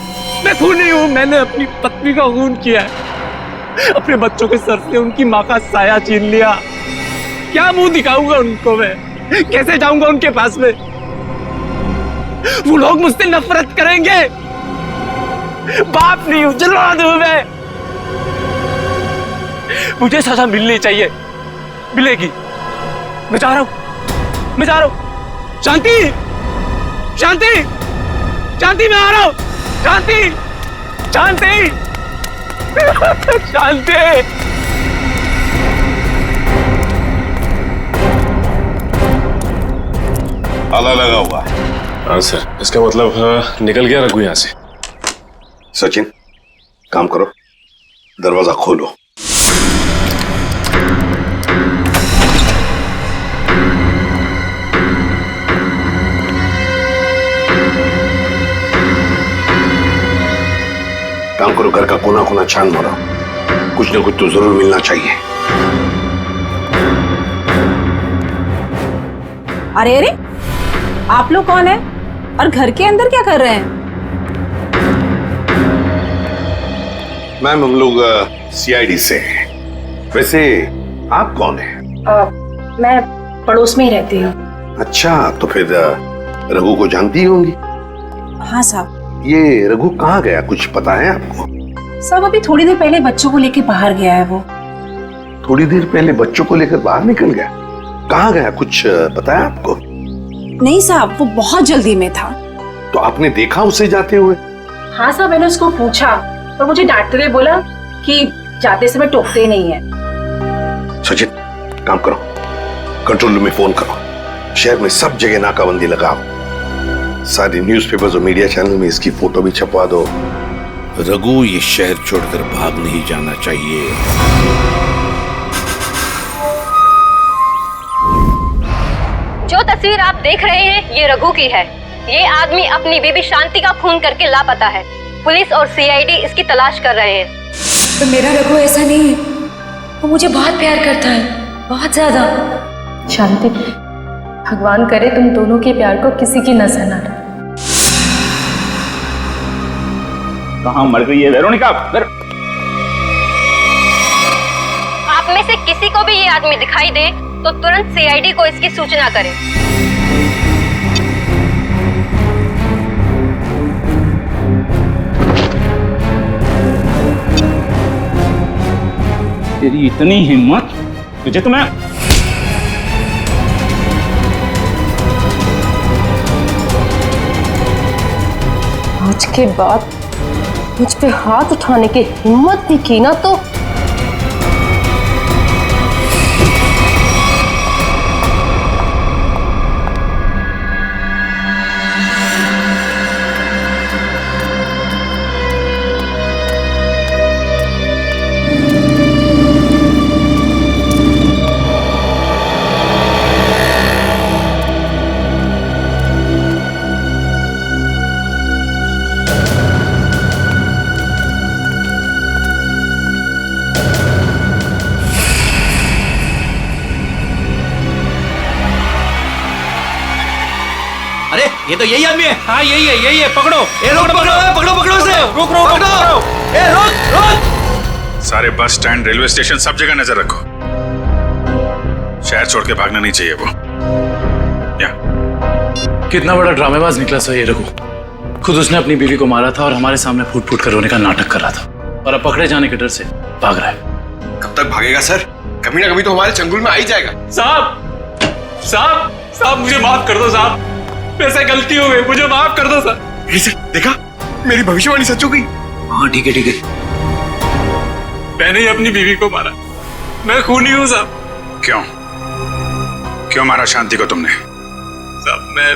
मैं खूनी हूं। मैंने अपनी पत्नी का खून किया है। अपने बच्चों के सर से उनकी माँ का साया छीन लिया। क्या मुंह दिखाऊंगा उनको? मैं कैसे जाऊंगा उनके पास में? वो लोग मुझसे नफरत करेंगे। बाप नहीं हूं, जल्लाद हूं मैं। मुझे सजा मिलनी चाहिए, मिलेगी। मैं जा रहा हूं। शांति, शांति, शांति, मैं आ रहा हूं। शांति, शांति, शांति। ताला लगा हुआ। हाँ सर, इसका मतलब निकल गया रघु यहाँ से। सचिन काम करो, दरवाजा खोलो। काम करो, घर का कोना कोना छान मारो। कुछ ना कुछ तो जरूर मिलना चाहिए। अरे अरे, आप लोग कौन है और घर के अंदर क्या कर रहे हैं? मैम हम लोग सीआईडी से हैं। वैसे आप कौन हैं? मैं पड़ोस में ही रहती हूँ। अच्छा, तो फिर रघु को जानती होंगी? हाँ साहब। ये रघु कहाँ गया, कुछ पता है आपको? साहब अभी थोड़ी देर पहले बच्चों को लेके बाहर गया है वो। थोड़ी देर पहले बच्चों को लेकर बाहर निकल गया? कहाँ गया, कुछ पता है आपको? नहीं साहब, वो बहुत जल्दी में था। तो आपने देखा उसे जाते हुए? हाँ साहब, मैंने उसको पूछा पर मुझे डांटते हुए बोला कि जाते समय टोकते ही नहीं है। सचिन काम करो, कंट्रोल रूम में फोन करो, शहर में सब जगह नाकाबंदी लगाओ, सारे न्यूज़पेपर्स और मीडिया चैनल में इसकी फोटो भी छपवा दो। रघु ये शहर छोड़कर भाग नहीं जाना चाहिए। जो तस्वीर आप देख रहे हैं ये रघु की है। ये आदमी अपनी बीबी शांति का खून करके लापता है। पुलिस और सीआईडी इसकी तलाश कर रहे हैं। तो मेरा रघु ऐसा नहीं है, वो मुझे बहुत प्यार करता है, बहुत ज्यादा। शांति, भगवान करे तुम दोनों के प्यार को किसी की नजर ना लगे। कहाँ मर गई है वेरोनिका? आप में से किसी को भी ये आदमी दिखाई दे तो तुरंत सीआईडी को इसकी सूचना करें। तेरी इतनी हिम्मत, तुझे तो मैं आज के बाद मुझ पे हाथ उठाने की हिम्मत दिखी ना तो ये तो यही आदमी है। हाँ यही है पकड़ो। ए रोक पकड़ो इसे। रोक पकड़ो। ए रोक। सारे बस स्टैंड, रेलवे स्टेशन, सब जगह नजर रखो। शहर छोड़ के भागना नहीं चाहिए वो। कितना बड़ा ड्रामेबाज निकला सर ये रघु। खुद उसने अपनी बीवी को मारा था और हमारे सामने फूट फूट कर रोने का नाटक कर रहा था, और अब पकड़े जाने के डर से भाग रहा है। कब तक भागेगा सर? कभी ना कभी तो हमारे चंगुल में आ ही जाएगा। साहब मुझे माफ कर दो साहब, मेरे से गलती हो गई, मुझे माफ कर दो सर। देखा, मेरी भविष्यवाणी सच हो गई। हाँ ठीक है। मैंने ही अपनी बीवी को मारा, मैं खूनी हूँ साहब। क्यों मारा शांति को तुमने? साहब मैं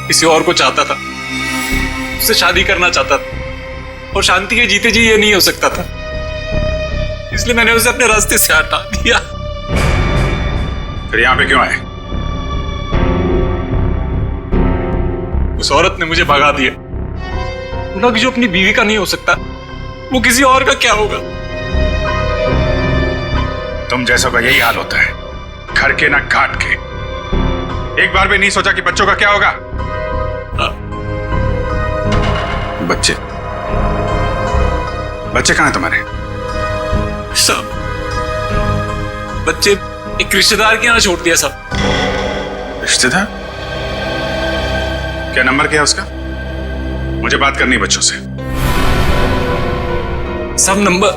किसी और को चाहता था, उससे शादी करना चाहता था, और शांति के जीते जी ये नहीं हो सकता था, इसलिए मैंने उसे अपने रास्ते से हटा दिया। फिर यहाँ पे क्यों आए? उस औरत ने मुझे भगा दिया। बोला कि जो अपनी बीवी का नहीं हो सकता वो किसी और का क्या होगा। तुम जैसों का यही हाल होता है, घर के ना घाट के। एक बार भी नहीं सोचा कि बच्चों का क्या होगा? बच्चे कहाँ हैं तुम्हारे? सब बच्चे एक रिश्तेदार के यहाँ छोड़ दिया। सब रिश्तेदार? क्या नंबर क्या है उसका? मुझे बात करनी है बच्चों से। सब नंबर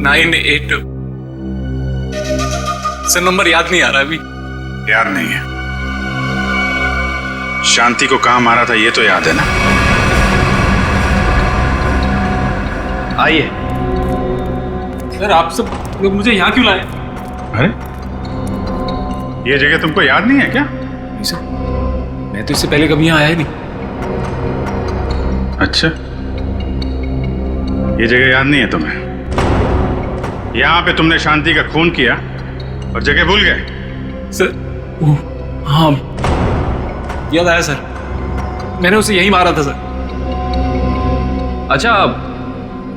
98। सर नंबर याद नहीं आ रहा अभी। याद नहीं है? शांति को कहां मारा था ये तो याद है ना? आइए। सर आप सब लोग मुझे यहाँ क्यों लाए? अरे ये जगह तुमको याद नहीं है क्या? नहीं सर, मैं तो इससे पहले कभी यहाँ आया नहीं। अच्छा, ये जगह याद नहीं है तुम्हें? यहाँ पे तुमने शांति का खून किया और जगह भूल गए? सर हाँ याद आया सर, मैंने उसे यही मारा था सर। अच्छा,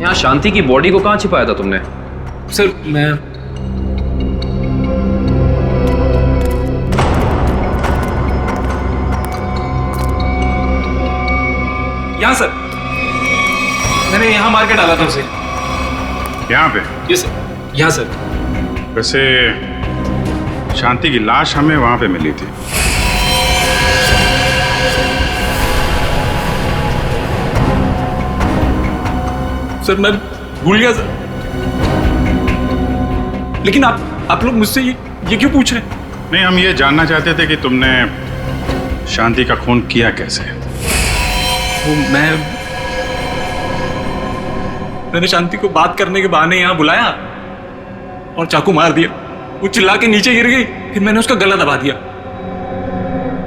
यहाँ शांति की बॉडी को कहाँ छिपाया था तुमने? सर मैं यहाँ सर, मैंने यहाँ मार के डाला था उसे। यहाँ पे? ये सर, यहाँ सर। वैसे शांति की लाश हमें वहां पे मिली थी। सर मैं भूल गया सर, लेकिन आप लोग मुझसे ये क्यों पूछ रहे हैं? नहीं, हम ये जानना चाहते थे कि तुमने शांति का खून किया कैसे। वो मैंने शांति को बात करने के बहाने यहाँ बुलाया और चाकू मार दिया। वो चिल्ला के नीचे गिर गई, फिर मैंने उसका गला दबा दिया,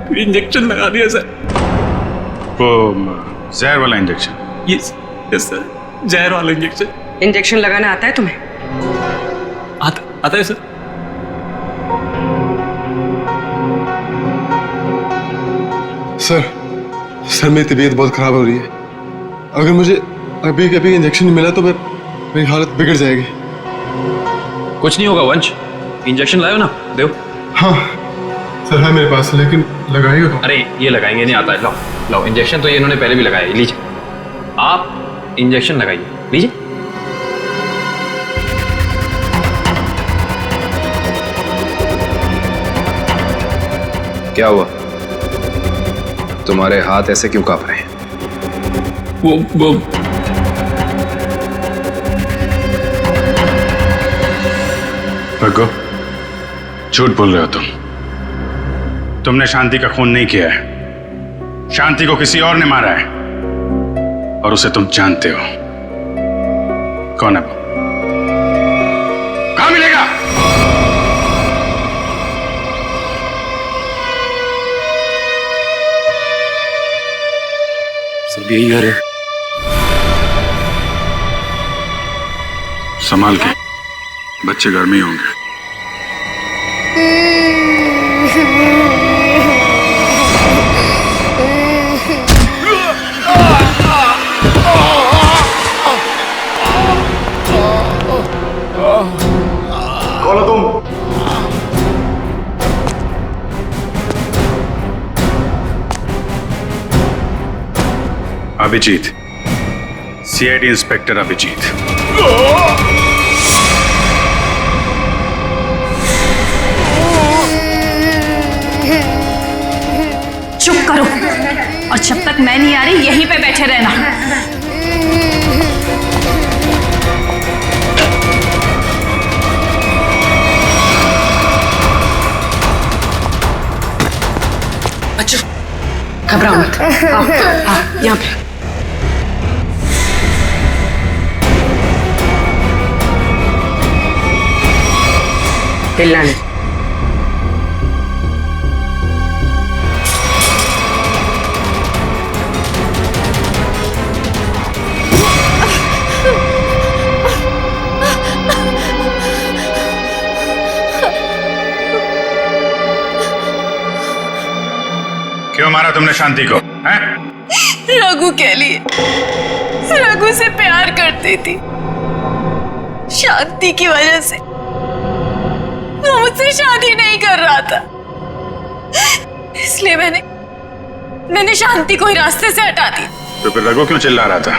फिर इंजेक्शन लगा दिया सर। वो जहर वाला इंजेक्शन? यस सर, जहर वाला इंजेक्शन। इंजेक्शन लगाना आता है तुम्हें? आता है सर। सर मेरी तबीयत बहुत खराब हो रही है। अगर मुझे अभी कभी इंजेक्शन नहीं मिला तो मेरी हालत बिगड़ जाएगी। कुछ नहीं होगा वंश, इंजेक्शन लाओ ना, दो। हाँ सर है मेरे पास, लेकिन लगाएगा कौन? अरे ये लगाएंगे नहीं आता है। लाओ इंजेक्शन तो ये इन्होंने पहले भी लगाया, लीजिए आप इंजेक्शन लगाइए, लीजिए। क्या हुआ? तुम्हारे हाथ ऐसे क्यों कांप रहे हैं? वो भगो, झूठ बोल रहे हो तुमने शांति का खून नहीं किया है। शांति को किसी और ने मारा है और उसे तुम जानते हो। कौन है वो? कहां मिलेगा? सब यही घर है। संभाल के, बच्चे घर में ही होंगे। कौन हो तुम? Abhijeet, CID inspector Abhijeet. चुप करो, और जब तक मैं नहीं आ रही यहीं पे बैठे रहना। बच्चों घबराओ मत, आओ यहाँ पे। हिलना नहीं। क्यों मारा तुमने शांति को? हैं? रघु के लिए, रघु से प्यार करती थी, शांति की वजह से वो मुझसे शादी नहीं कर रहा था, इसलिए मैंने शांति को ही रास्ते से हटा दी। तो फिर रघु क्यों चिल्ला रहा था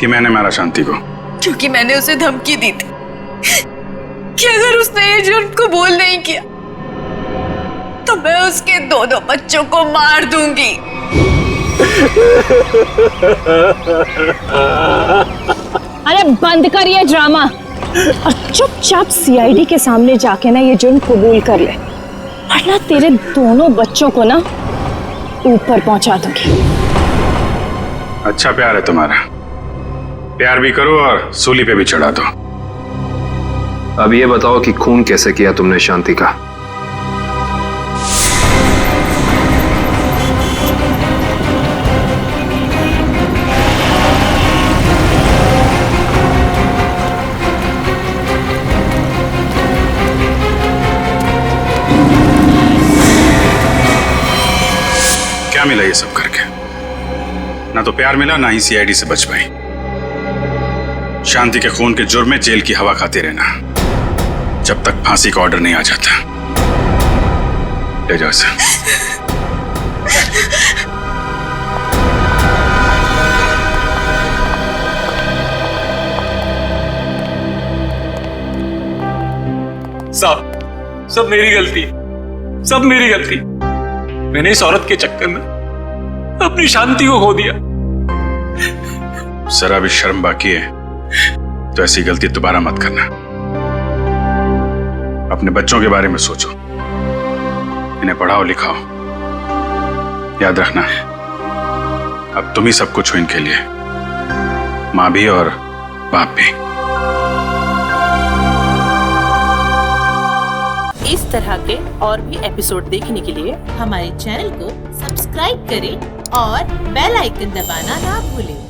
कि मैंने मारा शांति को? क्योंकि मैंने उसे धमकी दी थी कि अगर उसने ये जुर्म को बोल नहीं किया तो मैं उसके दोनों बच्चों को मार दूंगी। अरे बंद कर ये ड्रामा और चुपचाप सीआईडी के सामने जाके ना ये जुर्म कबूल कर ले, वरना तेरे दोनों बच्चों को ना ऊपर पहुंचा दूंगी। अच्छा प्यार है तुम्हारा, प्यार भी करो और सूली पे भी चढ़ा दो। अब ये बताओ कि खून कैसे किया तुमने शांति का? क्या मिला ये सब करके? ना तो प्यार मिला, ना ही सीआईडी से बच पाई। शांति के खून के जुर्म में जेल की हवा खाते रहना जब तक फांसी का ऑर्डर नहीं आ जाता। ले जाओ इसे। सब मेरी गलती, सब मेरी गलती। मैंने इस औरत के चक्कर में अपनी शांति को खो दिया। जरा भी शर्म बाकी है तो ऐसी गलती दोबारा मत करना। अपने बच्चों के बारे में सोचो, इन्हें पढ़ाओ लिखाओ। याद रखना, अब तुम ही सब कुछ हो इनके लिए, माँ भी और बाप भी। इस तरह के और भी एपिसोड देखने के लिए हमारे चैनल को सब्सक्राइब करें और बेल आइकन दबाना ना भूलें।